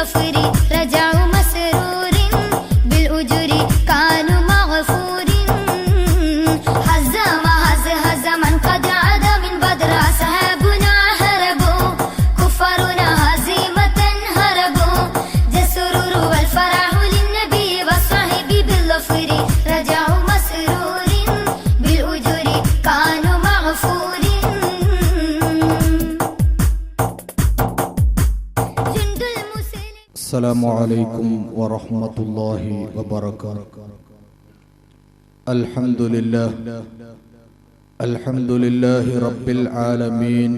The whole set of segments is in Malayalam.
بالظفر رجعوا مسرور بالأجر كانوا مغفورين هز من قد عاد من بدر أصحابنا هربوا كفرنا هزيمة هربوا جاء السرور والفرح للنبي والصحب بالظفر رجعوا مسرور بالأجر كانوا مغفورين السلام عليكم ورحمة الله وبركاته. الحمد لله رب العالمين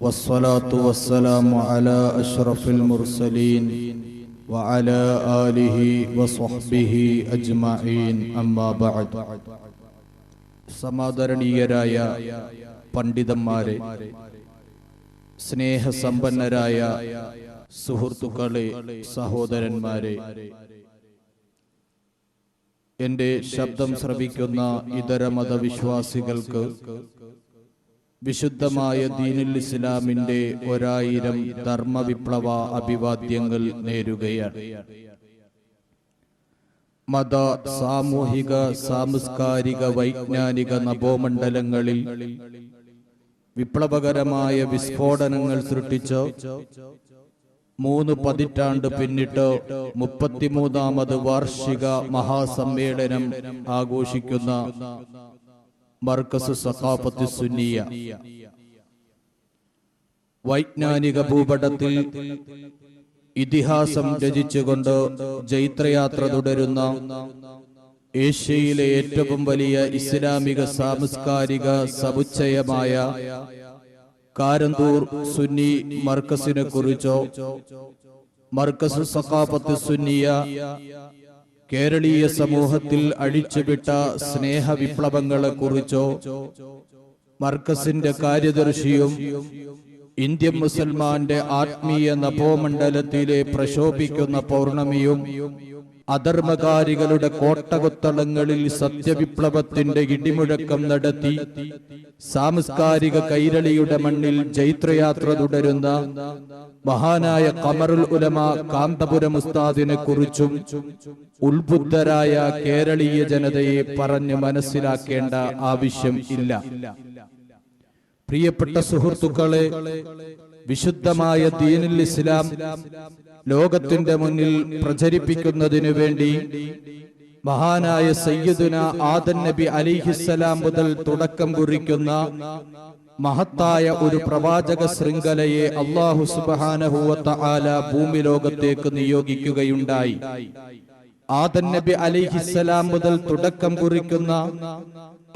والصلاة والسلام على أشرف المرسلين وعلى آله وصحبه أجمعين أما بعد. സമാദരണീയരായ പണ്ഡിതന്മാരെ, സ്നേഹസമ്പന്നരായ സുഹൃത്തുക്കളെ, സഹോദരന്മാരെ, എന്റെ ശബ്ദം ശ്രവിക്കുന്ന ഇതര മതവിശ്വാസികൾക്ക് വിശുദ്ധമായ ദീനുൽ ഇസ്ലാമിന്റെ 1000 ധർമ്മവിപ്ലവ അഭിവാദ്യങ്ങൾ നേരുകയാണ്. മത, സാമൂഹിക, സാംസ്കാരിക, വൈജ്ഞാനിക നഭോമണ്ഡലങ്ങളിൽ വിപ്ലവകരമായ വിസ്ഫോടനങ്ങൾ സൃഷ്ടിച്ച് 3 പതിറ്റാണ്ട് പിന്നിട്ട് 33ാമത് വാർഷിക മഹാസമ്മേളനം ആഘോഷിക്കുന്ന മർക്കസ് സഖാഫത്ത് സുന്നിയ വൈജ്ഞാനിക ഭൂപടത്തിൽ ഇതിഹാസം രചിച്ചുകൊണ്ട് ജൈത്രയാത്ര തുടരുന്ന ഏഷ്യയിലെ ഏറ്റവും വലിയ ഇസ്ലാമിക സാംസ്കാരിക സമുച്ചയമായ കാരന്തൂർ സുന്നി മർക്കസിനെ കുറിച്ചോ, മർക്കസ് സഖാഫത്ത് സുന്നിയ കേരളീയ സമൂഹത്തിൽ അഴിച്ചുവിട്ട സ്നേഹ വിപ്ലവങ്ങളെ കുറിച്ചോ, മർക്കസിന്റെ കാര്യദർശിയും ഇന്ത്യൻ മുസൽമാന്റെ ആത്മീയ നഭോമണ്ഡലത്തിലെ പ്രശോഭിക്കുന്ന പൗർണമിയും അധർമ്മകാരികളുടെ കോട്ടകൊത്തളങ്ങളിൽ സത്യവിപ്ലവത്തിന്റെ ഇടിമുഴക്കം നടത്തി സാംസ്കാരിക കൈരളിയുടെ മണ്ണിൽ ജൈത്രയാത്ര തുടരുന്ന മഹാനായ ഖമറുൽ ഉലമ കാന്തപുരം ഉസ്താദിനെ കുറിച്ചും ഉത്ബുദ്ധരായ കേരളീയ ജനതയെ പറഞ്ഞു മനസ്സിലാക്കേണ്ട ആവശ്യം ഇല്ല. പ്രിയപ്പെട്ട സുഹൃത്തുക്കളെ, വിശുദ്ധമായ ദീനുൽ ഇസ്ലാം ലോകത്തിന്റെ മുന്നിൽ പ്രചരിപ്പിക്കുന്നതിനു വേണ്ടി മഹാനായ സയ്യിദുന ആദം നബി അലൈഹിസ്സലാം മുതൽ തുടക്കം കുറിക്കുന്ന മഹത്തായ ഒരു പ്രവാചക ശൃംഖലയെ അല്ലാഹു സുബ്ഹാനഹു വ തആല ഭൂമി ലോകത്തേക്ക് നിയോഗിക്കുകയുണ്ടായി. ആദം നബി അലൈഹിസ്സലാം മുതൽ തുടക്കം കുറിക്കുന്ന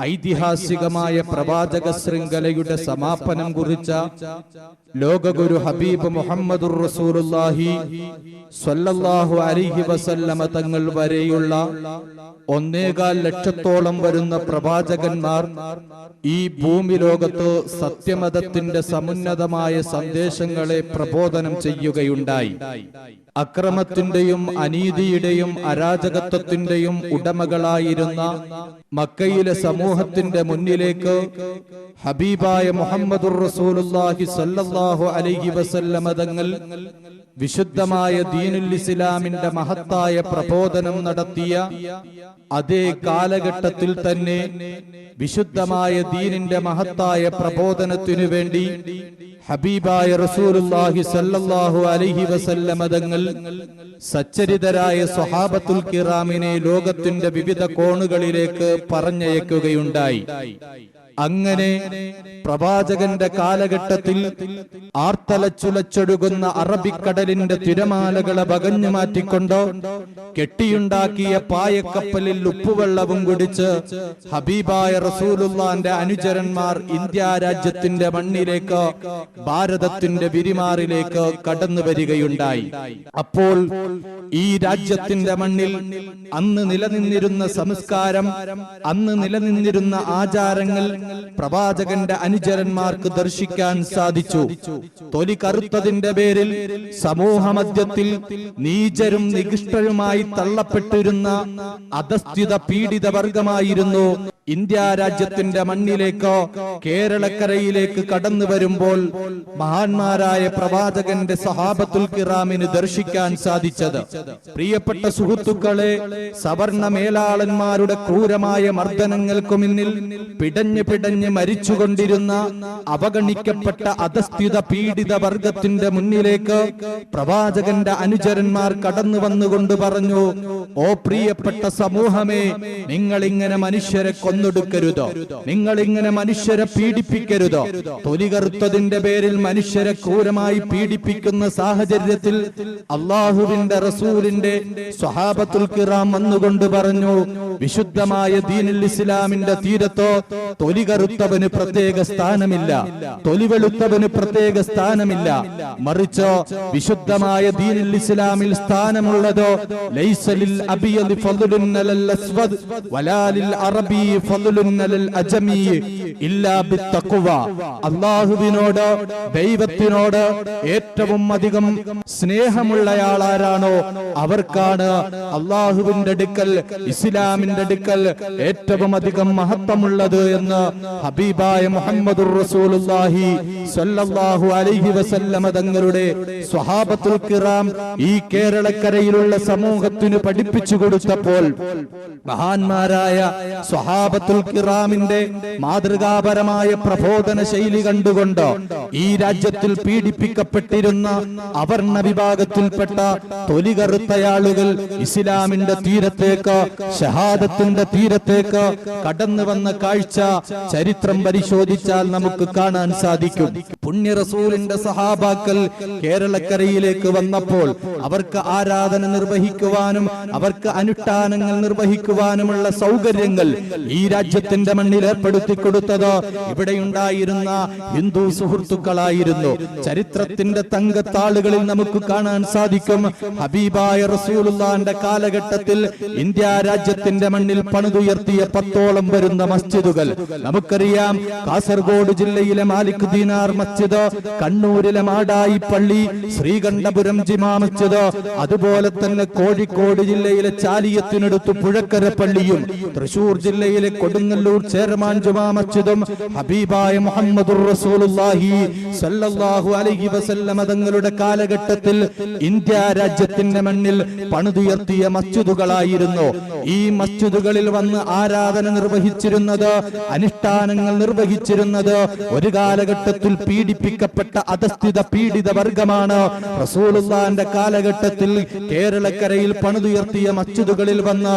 ഐതിഹാസികമായ പ്രവാചക ശൃംഖലയുടെ സമാപനം കുറിച്ച ലോകഗുരു ഹബീബ് മുഹമ്മദുർ റസൂലുള്ളാഹി സ്വല്ലല്ലാഹു അലൈഹി വസല്ലമ തങ്ങൾ വരെയുള്ള 1.25 ലക്ഷത്തോളം വരുന്ന പ്രവാചകന്മാർ ഈ ഭൂമി ലോകത്ത് സത്യമതത്തിന്റെ സമുന്നതമായ സന്ദേശങ്ങളെ പ്രബോധനം ചെയ്യുകയുണ്ടായി. അക്രമത്തിന്റെയും അനീതിയുടെയും അരാജകത്വത്തിന്റെയും ഉടമകളായിരുന്ന മക്കയിലെ സമൂഹത്തിന്റെ മുന്നിലേക്ക് ഹബീബായ മുഹമ്മദുർ റസൂലുള്ളാഹി സ്വല്ലല്ലാഹു അലൈഹി വസല്ലമ തങ്ങൾ വിശുദ്ധമായ ദീനുൽ ഇസ്ലാമിന്റെ മഹത്തായ പ്രബോധനം നടത്തിയ അതേ കാലഘട്ടത്തിൽ തന്നെ വിശുദ്ധമായ ദീനിന്റെ മഹത്തായ പ്രബോധനത്തിനു വേണ്ടി ഹബീബായ റസൂലുള്ളാഹി സ്വല്ലല്ലാഹു അലൈഹി വസല്ലമ തങ്ങൾ സച്ചരിതരായ സ്വഹാബത്തുൽ കിറാമിനെ ലോകത്തിന്റെ വിവിധ കോണുകളിലേക്ക് പറഞ്ഞയക്കുകയുണ്ടായി. അങ്ങനെ പ്രവാചകന്റെ കാലഘട്ടത്തിൽ ആർത്തലച്ചുലച്ചൊഴുകുന്ന അറബിക്കടലിന്റെ തിരമാലകളെ വകഞ്ഞു മാറ്റിക്കൊണ്ട് കെട്ടിയുണ്ടാക്കിയ പായക്കപ്പലിൽ ഉപ്പുവെള്ളവും കുടിച്ച് ഹബീബായ റസൂലുള്ളാന്റെ അനുചരന്മാർ ഇന്ത്യ രാജ്യത്തിന്റെ മണ്ണിലേക്ക്, ഭാരതത്തിന്റെ വിരിമാറിലേക്ക് കടന്നു വരികയുണ്ടായി. അപ്പോൾ ഈ രാജ്യത്തിന്റെ മണ്ണിൽ അന്ന് നിലനിന്നിരുന്ന സംസ്കാരം, അന്ന് നിലനിന്നിരുന്ന ആചാരങ്ങൾ പ്രവാചകന്റെ അനുചരന്മാർക്ക് ദർശിക്കാൻ സാധിച്ചു. തൊലി കറുത്തതിന്റെ പേരിൽ സമൂഹമധ്യത്തിൽ നീചരും നികൃഷ്ടരുമായി തള്ളപ്പെട്ടിരുന്ന അധസ്ഥിത പീഡിത വർഗമായിരുന്നു ഇന്ത്യ രാജ്യത്തിന്റെ മണ്ണിലേക്കോ കേരളക്കരയിലേക്ക് കടന്നു വരുമ്പോൾ മഹാന്മാരായ പ്രവാചകന്റെ സഹാബത്തുൽ കിറാമിന് ദർശിക്കാൻ സാധിച്ചത്. പ്രിയപ്പെട്ട സുഹൃത്തുക്കളെ, സവർണ മേലാളന്മാരുടെ ക്രൂരമായ മർദ്ദനങ്ങൾക്ക് മുന്നിൽ പിടഞ്ഞ് മരിച്ചുകൊണ്ടിരുന്ന അവഗണിക്കപ്പെട്ട അധസ്ഥിത പീഡിത വർഗത്തിന്റെ മുന്നിലേക്ക് പ്രവാചകന്റെ അനുചരന്മാർ കടന്നു വന്നുകൊണ്ട് പറഞ്ഞു, ഓ പ്രിയപ്പെട്ട സമൂഹമേ, നിങ്ങൾ ഇങ്ങനെ മനുഷ്യരെ കൊന്നൊടുക്കരുതോ, നിങ്ങൾ ഇങ്ങനെ മനുഷ്യരെ പീഡിപ്പിക്കരുതോ. തൊലി കറുത്തതിന്റെ പേരിൽ മനുഷ്യരെ ക്രൂരമായി പീഡിപ്പിക്കുന്ന സാഹചര്യത്തിൽ അള്ളാഹുവിന്റെ റസൂലിന്റെ സ്വഹാബത്തുൽ കിറാം വന്നുകൊണ്ട് പറഞ്ഞു, വിശുദ്ധമായ ദീനുൽ ഇസ്ലാമിന്റെ തീരത്തോ തൊലി കറുത്തവന് പ്രത്യേക സ്ഥാനമില്ല, തൊലി വെളുത്തവന് പ്രത്യേക സ്ഥാനമില്ല. മറിച്ചോ വിശുദ്ധമായ ദീനുൽ ഇസ്ലാമിൽ സ്ഥാനമുള്ളതോ ലൈസലിൽ അബിയദി ഫദ്ലുൻ അലൽ അസ്വദ് വലാ ലിൽ അറബി ഫദ്ലുൻ അലൽ അജമി ഇല്ലാ ബിത്തഖ്വ. അല്ലാഹുവിനോട്, ദൈവത്തിനോട് ഏറ്റവും അധികം സ്നേഹമുള്ളയാളാരാണോ അവർക്കാണ് അല്ലാഹുവിന്റെ അടുക്കൽ, ഇസ്ലാമിന്റെ അടുക്കൽ ഏറ്റവും അധികം മഹത്വമുള്ളത് എന്ന് ഹബീബായ മുഹമ്മദുർ റസൂലുള്ളാഹി സ്വല്ലല്ലാഹു അലൈഹി വസല്ലമ തങ്ങളുടെ സ്വഹാബത്തുൽ കിറാം ഈ കേരളക്കരയിലുള്ള സമൂഹത്തിന് പഠിപ്പിച്ചു കൊടുത്തപ്പോൾ മഹാന്മാരായ സ്വഹാബത്തുൽ കിറാമിന്റെ മാതൃകാപരമായ പ്രബോധന ശൈലി കണ്ടുകൊണ്ട് ഈ രാജ്യത്തിൽ പീഡിപ്പിക്കപ്പെട്ടിരുന്ന അവർണ വിഭാഗത്തിൽപ്പെട്ട തൊലി കറുത്തയാളുകൾ ഇസ്ലാമിന്റെ തീരത്തേക്ക്, ഷഹാദത്തിന്റെ തീരത്തേക്ക് കടന്നു വന്ന കാഴ്ച ചരിത്രം പരിശോധിച്ചാൽ നമുക്ക് കാണാൻ സാധിക്കും. പുണ്യ റസൂലിന്റെ സഹാബാക്കൾ കേരളക്കരയിലേക്ക് വന്നപ്പോൾ അവർക്ക് ആരാധന നിർവഹിക്കുവാനും അവർക്ക് അനുഷ്ഠാനങ്ങൾ നിർവഹിക്കുവാനുമുള്ള സൗകര്യങ്ങൾ ഈ രാജ്യത്തിന്റെ മണ്ണിൽ ഏർപ്പെടുത്തി കൊടുത്തത് ഇവിടെയുണ്ടായിരുന്ന ഹിന്ദു സുഹൃത്തുക്കളായിരുന്നു. ചരിത്രത്തിന്റെ തങ്കത്താളുകളിൽ നമുക്ക് കാണാൻ സാധിക്കും, ഹബീബായ റസൂലുള്ളാഹിന്റെ കാലഘട്ടത്തിൽ ഇന്ത്യ രാജ്യത്തിന്റെ മണ്ണിൽ പണിതുയർത്തിയ 10ഓളം വരുന്ന മസ്ജിദുകൾ നമുക്കറിയാം. കാസർഗോഡ് ജില്ലയിലെ മാലിക് ദീനാർ മസ്ജിദ്, കണ്ണൂരിലെ മാടായി പള്ളി, ശ്രീകണ്ഠപുരം ജിമാ മസ്ജിദ്, അതുപോലെ തന്നെ കോഴിക്കോട് ജില്ലയിലെ ചാലിയത്തിനടുത്ത് പുഴക്കര പള്ളിയും, തൃശൂർ ജില്ലയിലെ കൊടുങ്ങല്ലൂർ ചേരമാൻ ജുമാ മസ്ജിദും ഹബീബായ മുഹമ്മദുർ റസൂലുള്ളാഹി സ്വല്ലല്ലാഹു അലൈഹി വസല്ലമ തങ്ങളുടെ കാലഘട്ടത്തിൽ ഇന്ത്യ രാജ്യത്തിന്റെ മണ്ണിൽ പണിതുയർത്തിയ മസ്ജിദുകളായിരുന്നു. ഈ മസ്ജിദുകളിൽ വന്ന് ആരാധന നിർവഹിച്ചിരുന്നത്, അനുഷ്ഠാനങ്ങൾ നിർവഹിച്ചിരുന്നത് ഒരു കാലഘട്ടത്തിൽ പീഡിപ്പിക്കപ്പെട്ട അധസ്ഥിത പീഡിത വർഗമാണ്. റസൂലുള്ളാഹിന്റെ കാലഘട്ടത്തിൽ കേരളക്കരയിൽ പണിതുയർത്തിയ മസ്ജിദുകളിൽ വന്ന്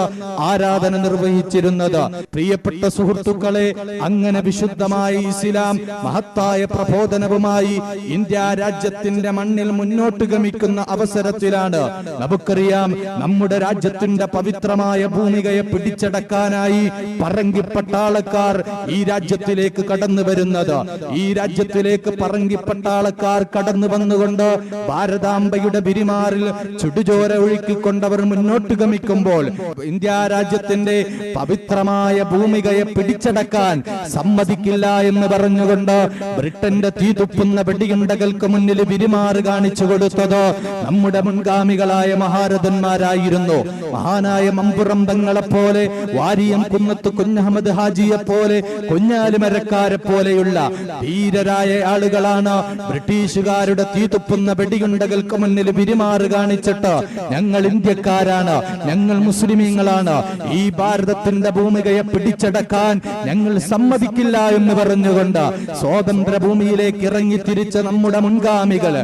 ആരാധന നിർവഹിച്ചിരുന്നത്. പ്രിയപ്പെട്ട സുഹൃത്തുക്കളെ, അങ്ങനെ വിശുദ്ധമായ ഇസ്ലാം മഹത്തായ പ്രബോധനവുമായി ഇന്ത്യ രാജ്യത്തിന്റെ മണ്ണിൽ മുന്നോട്ട് ഗമിക്കുന്ന അവസരത്തിലാണ് നമുക്കറിയാം നമ്മുടെ രാജ്യത്തിന്റെ പവിത്രമായ ഭൂമികയെ പിടിച്ചടക്കാനായി പറങ്കി പട്ടാളക്കാർ ഈ രാജ്യത്തിലേക്ക് കടന്നു വരുന്നത്. ഈ രാജ്യത്തിലേക്ക് പറങ്കി പട്ടാളക്കാർ കടന്നു വന്നുകൊണ്ട് ഭാരതാംബയുടെ ബിരിമാറിൽ ചുടുചോര ഒഴുക്കിക്കൊണ്ടവർ മുന്നോട്ട് ഗമിക്കുമ്പോൾ ഇന്ത്യ രാജ്യത്തിന്റെ പവിത്രമായ ഭൂമികയെ പിടിച്ചടക്കാൻ സമ്മതിക്കില്ല എന്ന് പറഞ്ഞുകൊണ്ട് ബ്രിട്ടന്റെ തീതുപ്പുന്ന വെടിയുണ്ടകൾക്ക് മുന്നിൽ ബിരിമാറ് കാണിച്ചു കൊടുത്തത് നമ്മുടെ മുൻഗാമികളായ മഹാരഥന്മാരായിരുന്നു. മഹാനായ മമ്പുറം തങ്ങളെ പോലെ, വാരിയം കുന്നത്ത് കുഞ്ഞഹമ്മദ് ഹാജിയെ പോലെ, കുഞ്ഞാലിമരക്കാരെ പോലെയുള്ള ധീരരായ ആളുകളാണ് ബ്രിട്ടീഷുകാരുടെ തീതുപ്പുന്ന വെടിയുണ്ടകൾക്ക് മുന്നിൽ ബിരിമാറ് കാണിച്ചിട്ട് ഞങ്ങൾ ഇന്ത്യക്കാരാണ്, ഞങ്ങൾ മുസ്ലിമീങ്ങളാണ്, ഈ ഭാരതത്തിന്റെ ഭൂമികയെ പിടിച്ചടക്കാൻ ഞങ്ങൾ സമ്മതിക്കില്ല എന്ന് പറഞ്ഞുകൊണ്ട് സ്വതന്ത്ര ഭൂമിയിലേക്ക് ഇറങ്ങി തിരിച്ച നമ്മുടെ മുൻഗാമികൾ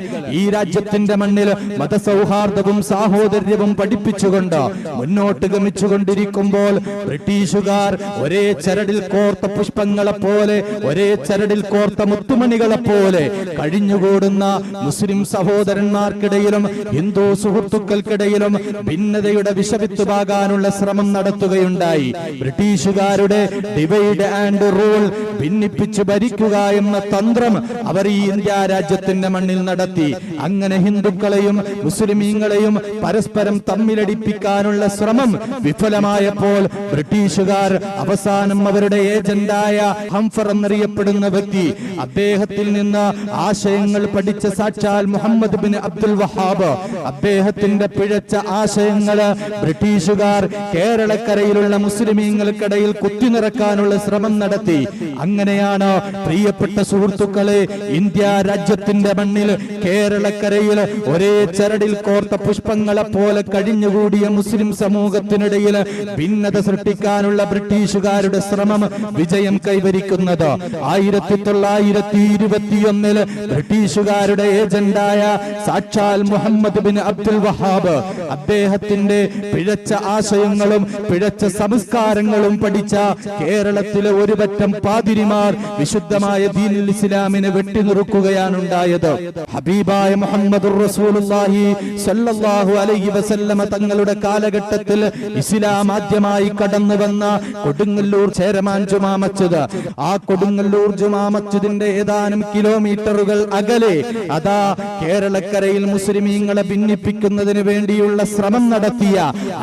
ഈ രാജ്യത്തിന്റെ മണ്ണിൽ മതസൗഹാർദ്ദവും സാഹോദര്യവും പഠിപ്പിച്ചുകൊണ്ട് മുന്നോട്ട് ഗമിച്ചുകൊണ്ടിരിക്കുമ്പോൾ ബ്രിട്ടീഷുകാർ ഒരേ ചരടിൽ കോർത്ത പുഷ്പങ്ങളെ പോലെ, ഒരേ ചരടിൽ കോർത്ത മുത്തുമണികളെ പോലെ കഴിഞ്ഞുകൂടുന്ന മുസ്ലിം സഹോദരന്മാർക്കിടയിലും ഹിന്ദു സുഹൃത്തുക്കൾക്കിടയിലും ഭിന്നതയുടെ വിഷവിത്ത് പാകാനുള്ള ശ്രമം നടത്തുകയുണ്ടായി. ബ്രിട്ടീഷുകാരുടെ ഡിവൈഡ് ആൻഡ് റൂൾ, ഭിന്നിപ്പിച്ചു ഭരിക്കുക എന്ന തന്ത്രം അവർ ഈ ഇന്ത്യ രാജ്യത്തിന്റെ മണ്ണിൽ നടത്തി. അങ്ങനെ ഹിന്ദുക്കളെയും മുസ്ലിമീങ്ങളെയും പരസ്പരം തമ്മിലടിപ്പിക്കാനുള്ള ശ്രമം വിഫലമായപ്പോൾ ബ്രിട്ടീഷുകാർ അവസാനം അവരുടെ ഏജന്റായ ഹംഫർ എന്നറിയപ്പെടുന്ന വ്യക്തി, അദ്ദേഹത്തിൽ നിന്ന് ആശയങ്ങൾ പഠിച്ച സാക്ഷാൽ മുഹമ്മദ് ബിൻ അബ്ദുൽ വഹാബ്, അദ്ദേഹത്തിന്റെ പിഴച്ച ആശയങ്ങൾ ബ്രിട്ടീഷുകാർ കേരളക്കരയിലുള്ള മുസ്ലിമീങ്ങൾക്കിടയിൽ കുത്തിനിറക്കാനുള്ള ശ്രമം നടത്തി. അങ്ങനെയാണ് പ്രിയപ്പെട്ട സുഹൃത്തുക്കളെ, ഇന്ത്യ രാജ്യത്തിന്റെ മണ്ണിൽ കേരളക്കരയിൽ ഒരേ ചരടിൽ കോർത്ത പുഷ്പങ്ങളെ പോലെ കഴിഞ്ഞുകൂടിയ മുസ്ലിം സമൂഹത്തിനിടയിൽ ഭിന്നത സൃഷ്ടിക്കാനുള്ള ബ്രിട്ടീഷുകാരുടെ ശ്രമം വിജയം കൈവരിക്കുന്നത്. 1921 ബ്രിട്ടീഷുകാരുടെ ഏജന്റായ സാക്ഷാൽ മുഹമ്മദ് ബിൻ അബ്ദുൽ വഹാബ് അദ്ദേഹത്തിന്റെ പിഴച്ച ആശയങ്ങളും പിഴച്ച സംസ്കാരങ്ങളും പഠിച്ച കേരളത്തിലെ ഒരു പറ്റം പാതിരിമാർ വിശുദ്ധമായ ദീനുൽ ഇസ്ലാമിനെ വെട്ടിനുറുക്കുകയാണ് ഉണ്ടായത്. ഹബീബായ മുഹമ്മദുർ റസൂലുള്ളാഹി സ്വല്ലല്ലാഹു അലൈഹി വസല്ലമ തങ്ങളുടെ കാലഘട്ടത്തിൽ ഇസ്ലാം ആദ്യമായി കടന്നു വന്ന കൊടുങ്ങല്ലൂർ ചേരമാൻ ജുമാ മസ്ജിദ്, ആ കൊടുങ്ങല്ലൂർ ജുമാ മസ്ജിദിന്റെ ഏതാനും കിലോമീറ്ററുകൾ അകലെ അതാ കേരളക്കരയിൽ മുസ്ലിമീങ്ങളെ ഭിന്നിപ്പിക്കുന്നതിന് വേണ്ടിയുള്ള ശ്രമം നടത്തിയ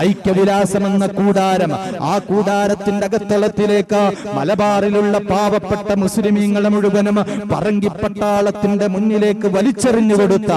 ഐക്യവിലാസം എന്ന കൂടാരം, ആ കൂടാരത്തിന്റെ അകത്തളത്തിലേക്ക് മലബാറിലുള്ള പാവപ്പെട്ട മുസ്ലിമീങ്ങളെ മുഴുവനും പറങ്കിപ്പട്ടാളത്തിന്റെ മുന്നിലേക്ക് വലിച്ചെറിഞ്ഞു കൊടുത്ത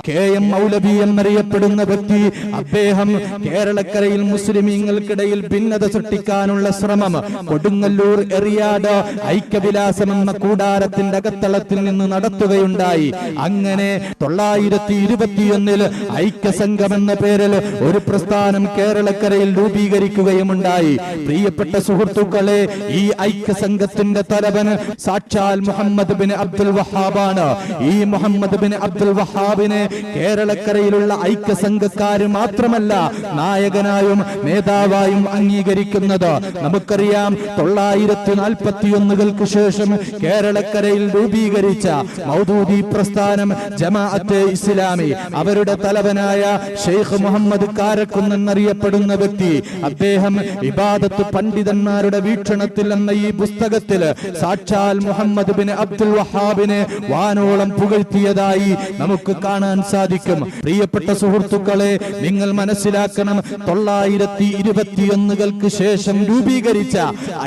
KM മൗലവി എന്നറിയപ്പെടുന്ന വ്യക്തി, അദ്ദേഹം കേരളക്കരയിൽ മുസ്ലിമീങ്ങൾക്കിടയിൽ ഭിന്നത സൃഷ്ടിക്കാനുള്ള ശ്രമം കൊടുങ്ങല്ലൂർ എറിയാട് ഐക്യവിലാസം എന്ന കൂടാരത്തിന്റെ അകത്തളത്തിൽ നിന്ന് നടത്തുകയുണ്ടായി. അങ്ങനെ 1921 ഐക്യസംഘം എന്ന പേരിൽ ഒരു പ്രസ്ഥാനം കേരളക്കരയിൽ രൂപീകരിക്കുകയുമുണ്ടായി. പ്രിയപ്പെട്ട സുഹൃത്തുക്കളെ, ഈ ഐക്യസംഘത്തിന്റെ തലവൻ സാക്ഷാൽ മുഹമ്മദ് ബിൻ അബ്ദുൽ വഹാബാണ്. ഈ മുഹമ്മദ് ബിൻ അബ്ദുൽ വഹാബിനെ കേരളക്കരയിലുള്ള ഐക്യസംഘക്കാര് മാത്രമല്ല നായകനായും നേതാവായും അംഗീകരിക്കുന്നത്. നമുക്കറിയാം, 941 ശേഷം കേരളക്കരയിൽ രൂപീകരിച്ച മൗദൂദി പ്രസ്ഥാനം ജമാഅത്തെ ഇസ്ലാമി, അവരുടെ തലവനായ ഷെയ്ഖ് മുഹമ്മദ് കാരക്കുന്ന് എന്നറിയപ്പെടുന്ന വ്യക്തി, അദ്ദേഹം ഇബാദത്ത് പണ്ഡിതന്മാരുടെ വീക്ഷണത്തിൽ എന്ന ഈ പുസ്തകത്തിൽ സാക്ഷാൽ മുഹമ്മദ് ബിൻ അബ്ദുൽ വഹാബിനെ വാനോളം പുകഴ്ത്തിയതായി നമുക്ക് കാണാൻ സാധിക്കും. പ്രിയപ്പെട്ട സുഹൃത്തുക്കളെ, നിങ്ങൾ മനസ്സിലാക്കണം, 921 ശേഷം രൂപീകരിച്ച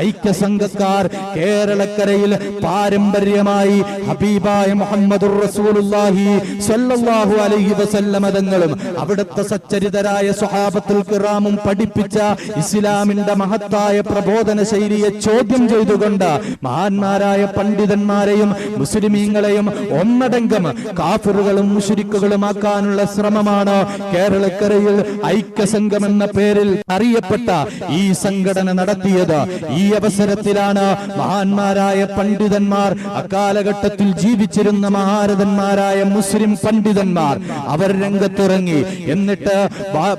ഐക്യസംഘക്കാർ കേരളക്കരയിൽ പാരമ്പര്യമായി ഹബീബായ മുഹമ്മദുർ റസൂലുള്ളാഹി സ്വല്ലല്ലാഹു അലൈഹി വസല്ലമ തങ്ങളും അവിടുത്തെ സച്ചരിതരായ സ്വഹാബത്തുൽ കിറാമും പഠിപ്പിച്ച ഇസ്ലാമിന്റെ മഹത്തായ പ്രബോധന ശൈലിയെ ചോദ്യം ചെയ്തുകൊണ്ട് മഹാന്മാരായ പണ്ഡിതന്മാരെയും മുസ്ലിമീങ്ങളെയും ഒന്നടങ്കം കാഫിറുകളും മുശ്രിക്കുകളുമാക്കാനുള്ള ശ്രമമാണ് കേരളക്കരയിൽ ഐക്യസംഘം എന്ന പേരിൽ അറിയപ്പെട്ട ഈ സംഘടന നടത്തിയത്. ഈ അവസരത്തിലാണ് മഹാന്മാരായ പണ്ഡിതന്മാർ, അക്കാലഘട്ടത്തിൽ ജീവിച്ചിരുന്ന മഹാരഥന്മാരായ മുസ്ലിം പണ്ഡിതന്മാർ, അവർ രംഗത്തിറങ്ങി. എന്നിട്ട്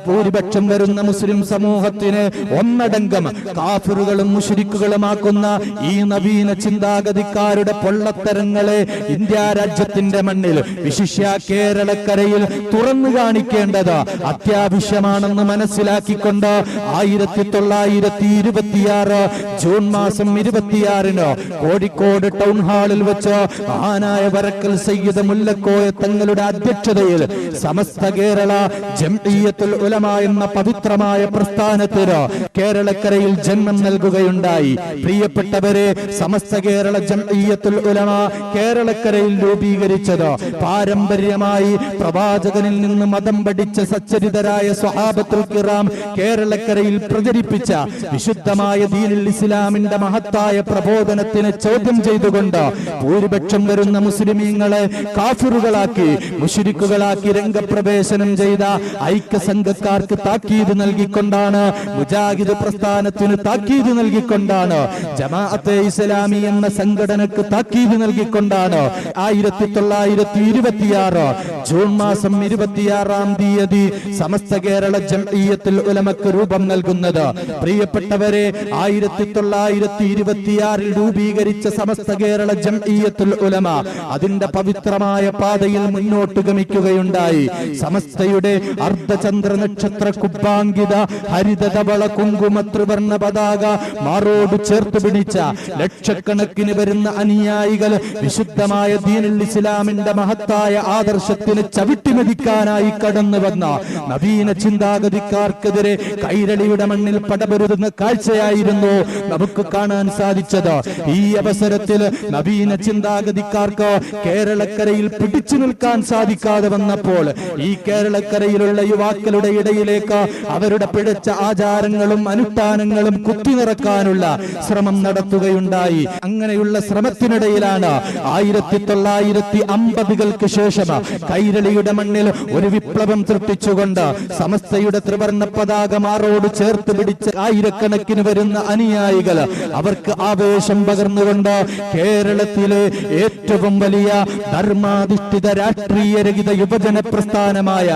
ഭൂരിപക്ഷം വരുന്ന മുസ്ലിം സമൂഹത്തിന് ഒന്നടങ്കം കാഫിറുകളും മുശ്രിക്കുകളുമാക്കുന്ന ഈ നവീന ചിന്താഗതിക്കാരുടെ പൊള്ളത്തരങ്ങളെ ഇന്ത്യ രാജ്യത്തിന്റെ മണ്ണിൽ, വിശിഷ്യ കേരളക്കരയിൽ തുറന്നു കാണിക്കേണ്ടത് അത്യാവശ്യമാണെന്ന് മനസ്സിലാക്കിക്കൊണ്ട് 1926 ജൂൺ മാസം 26 കോഴിക്കോട് ടൗൺ ഹാളിൽ വെച്ച് മഹാനായ വരക്കൽ സയ്യിദ് മുല്ലക്കോയ തങ്ങളുടെ അധ്യക്ഷതയിൽ സമസ്ത കേരള ജംഇയ്യത്തുൽ ഉലമ എന്ന പവിത്രമായ പ്രസ്ഥാനത്തിന് കേരളക്കരയിൽ ജന്മം നൽകുകയുണ്ടായി. പ്രിയപ്പെട്ടവരെ, സമസ്ത കേരള ജംഇയ്യത്തുൽ ഉലമ കേരളക്കരയിൽ രൂപീകരിച്ചത് പാരമ്പര്യമായി പ്രവാചകനിൽ നിന്ന് മതം പഠിച്ച സച്ചരിതരായ സ്വഹാബത്തുൽ കിറാം കേരളക്കരയിൽ പ്രചരിപ്പിച്ച വിശുദ്ധമായ ദീനുൽ ഇസ്ലാമിന്റെ മഹത്തായ പ്രബോധനത്തിനെ ചോദ്യം ചെയ്തുകൊണ്ട് ഭൂരിപക്ഷം വരുന്ന മുസ്ലിമീങ്ങളെ കാഫിറുകളാക്കി മുശ്രിക്കുകളാക്കി രംഗപ്രവേശനം ചെയ്ത ഐക്യസംഘക്കാർക്ക് താക്കീത് നൽകിക്കൊണ്ടാണ്, മുജാഹിദ് പ്രസ്ഥാനത്തിന് താക്കീത് നൽകിക്കൊണ്ടാണ്, ജമാഅത്തെ ഇസ്ലാമി എന്ന സംഘടനക്ക് താക്കീത് നൽകിക്കൊണ്ടാണ് 1926 ജൂൺ മാസം 26 സമസ്ത കേരള ജംഇയ്യത്തുൽ ഉലമക്ക് രൂപം നൽകുന്നത്. പ്രിയപ്പെട്ടവരെ, 1926 രൂപീകരിച്ച സമസ്ത കേരള ജംഇയ്യത്തുൽ ഉലമ അതിന്റെ പവിത്രമായ പാതയിൽ മുന്നോട്ട് ഗമിക്കുകയുണ്ടായി. സമസ്തയുടെ അർദ്ധചന്ദ്ര നക്ഷത്ര കുബ്ബാങ്കിത ഹരിതധവള കുങ്കുമ ത്രിവർണ്ണ പതാക മാറോട് ചേർത്ത് പിടിച്ച ലക്ഷക്കണക്കിന് വരുന്ന അനുയായികൾ വിശുദ്ധമായ ദീനുൽ ഇസ്ലാമിന്റെ മഹത്തായ ആദർശത്തിന് ചവിട്ടിമെതിക്കാനായി കടന്നു വന്ന നവീന ചിന്താഗതിക്കാർക്കെതിരെ കൈരളിയുടെ മണ്ണിൽ പടപൊരുതുന്ന കാഴ്ചയായിരുന്നു നമുക്ക് കാണാൻ സാധിച്ചത്. ഈ അവസരത്തിൽ നവീന ചിന്താഗതിക്കാർക്ക് കേരളക്കരയിൽ പിടിച്ചു നിൽക്കാൻ സാധിക്കാതെ വന്നപ്പോൾ ഈ കേരളക്കരയിലുള്ള യുവാക്കളുടെ ഇടയിലേക്ക് അവരുടെ പിഴച്ച ആചാരങ്ങളും അനുഷ്ഠാനങ്ങളും കുത്തി കുത്തിനിറക്കാനുള്ള ശ്രമം നടത്തുകയുണ്ടായി. അങ്ങനെയുള്ള ശ്രമത്തിനിടയിലാണ് 1950-കൾക്ക് ശേഷം കൈരളിയുടെ മണ്ണിൽ ഒരു വിപ്ലവം സൃഷ്ടിച്ചുകൊണ്ട് സമസ്തയുടെ ത്രിവർണ്ണ പതാക മാറോട് ചേർത്ത് പിടിച്ച ആയിരക്കണക്കിന് വരുന്ന അനുയായികൾ അവർക്ക് ആവേശം പകർന്നുകൊണ്ട് കേരളത്തിലെ ഏറ്റവും വലിയ ധർമാധിഷ്ഠിത രാഷ്ട്രീയ രഹിത യുവജന പ്രസ്ഥാനമായ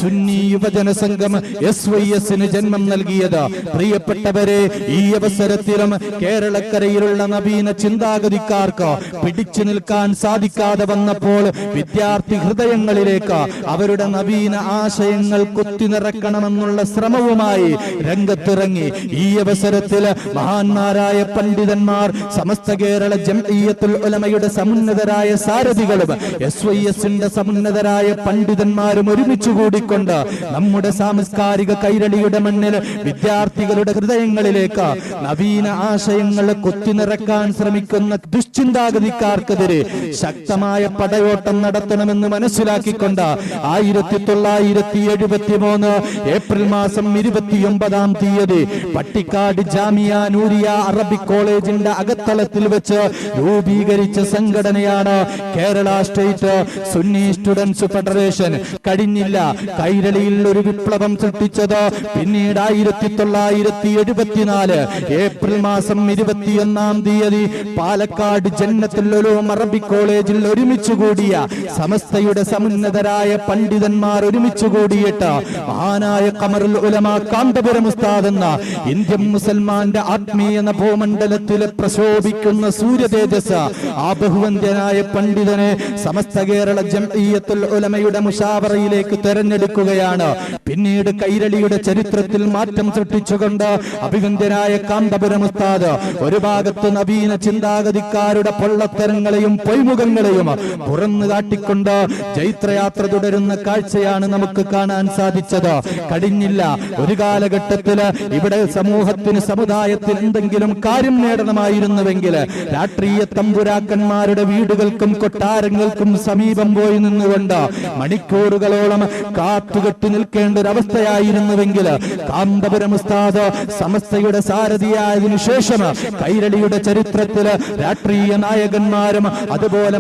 സുന്നി യുവജന സംഘം SYS ജന്മം നൽകിയത്. പ്രിയപ്പെട്ടവരെ, ഈ അവസരത്തിലും കേരളക്കരയിലുള്ള നവീന ചിന്താഗതിക്കാർക്ക് പിടിച്ചു നിൽക്കാൻ സാധിക്കാതെ വന്നപ്പോൾ വിദ്യാർത്ഥി ഹൃദയങ്ങളിലേക്ക് അവരുടെ നവീന ആശയങ്ങൾ കുത്തിനിറക്കണമെന്നുള്ള ശ്രമവുമായി രംഗത്തിറങ്ങി. ഈ അവസരത്തിൽ മഹാന്മാരായ പണ്ഡിതന്മാർ, സമസ്ത കേരള ജംഇയ്യത്തുൽ ഉലമയുടെ സമുന്നതരായ സാരഥികളും SYSന്റെ സമുന്നതരായ പണ്ഡിതന്മാരും ഒരുമിച്ച് കൂടിക്കൊണ്ട് നമ്മുടെ സാംസ്കാരിക കൈരളിയുടെ മണ്ണിൽ വിദ്യാർത്ഥികളുടെ ഹൃദയങ്ങളിലേക്ക് നവീന ആശയങ്ങൾ കുത്തിനിറക്കാൻ ശ്രമിക്കുന്ന ദുശ്ചിന്താഗതിക്കാർക്കെതിരെ ശക്തമായ പടയോട്ടം നടത്തണമെന്ന് മനസ്സിലാക്കിക്കൊണ്ട് 1973 ഏപ്രിൽ മാസം 29-ാം തീയതി പട്ടിക്കാട് ജാമിയ നൂരിയ അറബിക് കോളേജിന്റെ അകത്തളത്തിൽ വെച്ച് രൂപീകരിച്ച സംഘടനയാണ് Kerala state Sunni students federation. കഴിഞ്ഞില്ല, കൈരളിയിൽ ഒരു വിപ്ലവം സൃഷ്ടിച്ചത് പിന്നീട് 1974 ഏപ്രിൽ മാസം 21-ാം തീയതി പാലക്കാട് ജന്നത്തുൽ ഉലൂം അറബിക് കോളേജിൽ ഒരുമിച്ച് കൂടിയ സമസ്തയുടെ സമുന്നതരായ പണ്ഡിതന്മാർ ഒരുമിച്ച് കൂടിയിട്ട് മഹാനായ ഖമറുൽ ഉലമ കാന്തപുരം ഉസ്താദ് എന്ന ഇന്ത്യൻ മുസൽമാന്റെ ആത്മീയ നഭോമണ്ഡലത്തിലെ പ്രശോഭിക്കുന്ന സൂര്യ തേജസ് ആ ബഹുവന്ദ്യനായ പണ്ഡിതനെ സമസ്ത കേരള ജംഇയ്യത്തുൽ ഉലമയുടെ മുശാവറയിലേക്ക് തെരഞ്ഞെടുക്കുകയാണ്. പിന്നീട് കൈരളിയുടെ ചരിത്രത്തിൽ മാറ്റം സൃഷ്ടിച്ചുകൊണ്ട് അഭിവന്ദ്യനായ കാന്തപുരം ഉസ്താദ് ഒരു ഭാഗത്ത് നവീന ചിന്താഗതിക്കാരുടെ പൊള്ളത്തരങ്ങളെയും പൊയ്മുഖങ്ങളെയും തുറന്നു കാട്ടിക്കൊണ്ട് ജൈത്രയാത്ര തുടരുന്ന കാഴ്ചയാണ് നമുക്ക് കാണാൻ സാധിച്ചത്. കഴിഞ്ഞില്ല, ഒരു കാലഘട്ടത്തില് ഇവിടെ സമൂഹത്തിന് സമുദായത്തിന് എന്തെങ്കിലും കാര്യം നേടണമായിരുന്നുവെങ്കിൽ രാഷ്ട്രീയ തമ്പുരാക്കന്മാരുടെ വീടുകൾക്കും കൊട്ടാരങ്ങൾക്കും സമീപം പോയി നിന്നുകൊണ്ട് മണിക്കൂറുകളോളം കാത്തുകെട്ടി നിൽക്കേണ്ട ഒരു അവസ്ഥയായിരുന്നുവെങ്കിൽ കാന്തപുരം ഉസ്താദ് സമസ്തയുടെ സാരഥിയായതിനു ശേഷം കൈരളിയുടെ ചരിത്രത്തിൽ രാഷ്ട്രീയ നായകന്മാരും അതുപോലെ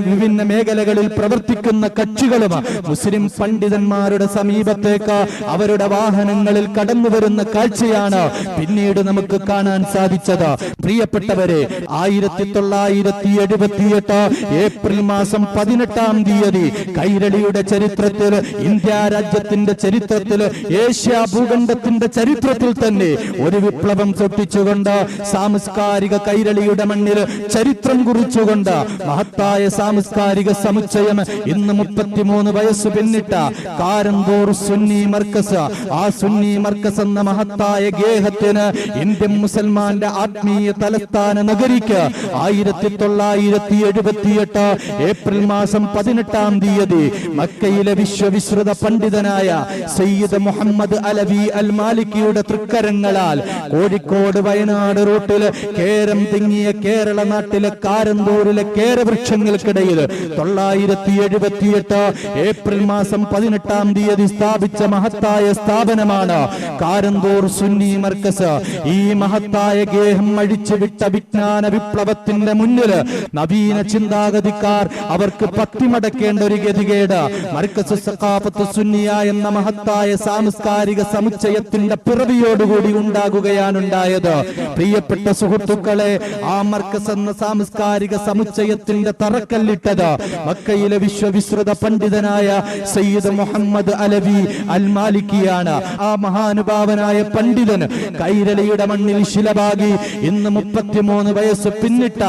വിഭിന്ന മേഖലകളിൽ പ്രവർത്തിക്കുന്ന കക്ഷികളും മുസ്ലിം പണ്ഡിതന്മാരുടെ സമീപത്തേക്ക് അവരുടെ വാഹനങ്ങളിൽ കടന്നു വരുന്ന കാഴ്ചയാണ് പിന്നീട് നമുക്ക് കാണാൻ സാധിച്ചത്. പ്രിയപ്പെട്ടവരെ, 1978 ഏപ്രിൽ മാസം 18-ാം തീയതി കൈരളിയുടെ ചരിത്രത്തിൽ, ഇന്ത്യ രാജ്യത്തിന്റെ ചരിത്രത്തിൽ, ഏഷ്യ ഭൂഖണ്ഡത്തിന്റെ ചരിത്രത്തിൽ തന്നെ ഒരു വിപ്ലവം സൃഷ്ടിച്ചുകൊണ്ട് സാംസ്കാരിക കൈരളിയുടെ മണ്ണിൽ ചരിത്രം കുറിച്ചുകൊണ്ട് മഹത്തായ സാംസ്കാരിക സമുച്ചയം ഇന്ന് 33 വയസ്സ് പിന്നിട്ട കാരന്തൂർ സുന്നി മർക്കസ്, ആ സുന്നി മർക്കസ് എന്ന മഹത്തായ ഗേഹത്തിന് ഇന്ത്യൻ മുസൽമാന്റെ ആത്മീയ തലസ്ഥാന നഗരിക്ക് 1978 ഏപ്രിൽ മാസം 18-ാം തീയതി മക്കയിലെ വിശ്വവിശ്രുത പണ്ഡിതനായ സയ്യിദ് മുഹമ്മദ് അലവി അൽ മാലിക്കിയുടെ തൃക്കരങ്ങളാൽ കോഴിക്കോട് വയനാട് റൂട്ടിൽ കേരം തിങ്ങിയ കേരള നാട്ടിലെ കാരന്തൂരിലെ കേരവൃക്ഷങ്ങൾക്കിടയിൽ 978 ഏപ്രിൽ മാസം 18-ാം തീയതി സ്ഥാപിച്ച മഹത്തായ സ്ഥാപനമാണ് കാരന്തൂർ സുന്നി മർക്കസ്. ഈ മഹത്തായ ഗേഹം അഴിച്ചുവിട്ട വിജ്ഞാന വിപ്ലവത്തിന്റെ മുന്നിൽ നവീന ചിന്താഗതിക്കാർ അവർക്ക് പത്തിമടക്കേണ്ട ഒരു ഗതികേട് മർക്കസ് സഖാഫത്ത് സുന്നിയ എന്ന മഹത്തായ സാംസ്കാരിക സമുച്ചയത്തിന്റെ പിറവിയോടുകൂടി ഉണ്ടാകുകയാണുണ്ടായത്. പ്രിയപ്പെട്ട സുഹൃത്തുക്കളെ, ആ മർക്കസ് എന്ന സാംസ്കാരിക സമുച്ചയത്തിന്റെ തറക്കല്ലിട്ടത് മക്കയിലെ വിശ്വവിശ്രുത പണ്ഡിതനായ സയ്യിദ് മുഹമ്മദ് അലവി അൽ മാലിക്കിയാണ്. ആ മഹാനുഭാവനായ പണ്ഡിതൻ കൈരളിയുടെ മണ്ണിൽ ശിലഭാഗി ഇന്ന് 33 വയസ്സ് പിന്നിട്ട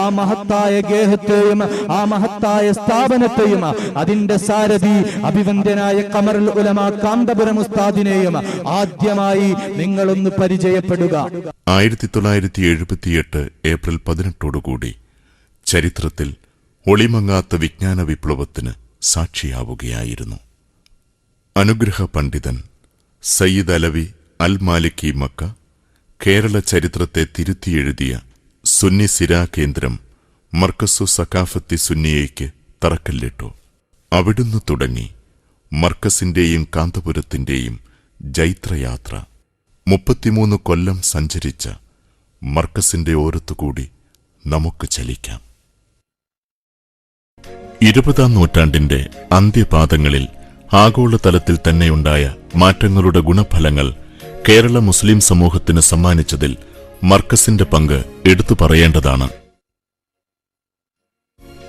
ആ മഹത്തായ ഗേഹത്തെയും ആ മഹത്തായ സ്ഥാപനത്തെയും അതിന്റെ സാരഥി അഭിവന്ദ്യനായ ഖമറുൽ ഉലമ കാന്തപുരം ഉസ്താദിനെയും ആദ്യമായി നിങ്ങളൊന്ന് പരിചയപ്പെടുക. 1978 ഏപ്രിൽ 18 ചരിത്രത്തിൽ ഒളിമങ്ങാത്ത വിജ്ഞാന വിപ്ലവത്തിന് സാക്ഷിയാവുകയായിരുന്നു. അനുഗ്രഹ പണ്ഡിതൻ സയ്യിദ് അലവി അൽ മാലിക്കി മക്ക കേരള ചരിത്രത്തെ തിരുത്തിയെഴുതിയ സുന്നി സിരാ കേന്ദ്രം മർക്കസു സഖാഫത്തി സുന്നിയയ്ക്ക് തറക്കല്ലിട്ടു. അവിടുന്ന് തുടങ്ങി മർക്കസിന്റെയും കാന്തപുരത്തിന്റെയും ജൈത്രയാത്ര. 33 കൊല്ലം സഞ്ചരിച്ച മർക്കസിന്റെ ഓരത്തുകൂടി നമുക്ക് ചലിക്കാം. 20-ാം നൂറ്റാണ്ടിന്റെ അന്ത്യപാദങ്ങളിൽ ആഗോളതലത്തിൽ തന്നെയുണ്ടായ മാറ്റങ്ങളുടെ ഗുണഫലങ്ങൾ കേരള മുസ്ലിം സമൂഹത്തിന് സമ്മാനിച്ചതിൽ മർക്കസിന്റെ പങ്ക് എടുത്തു പറയേണ്ടതാണ്.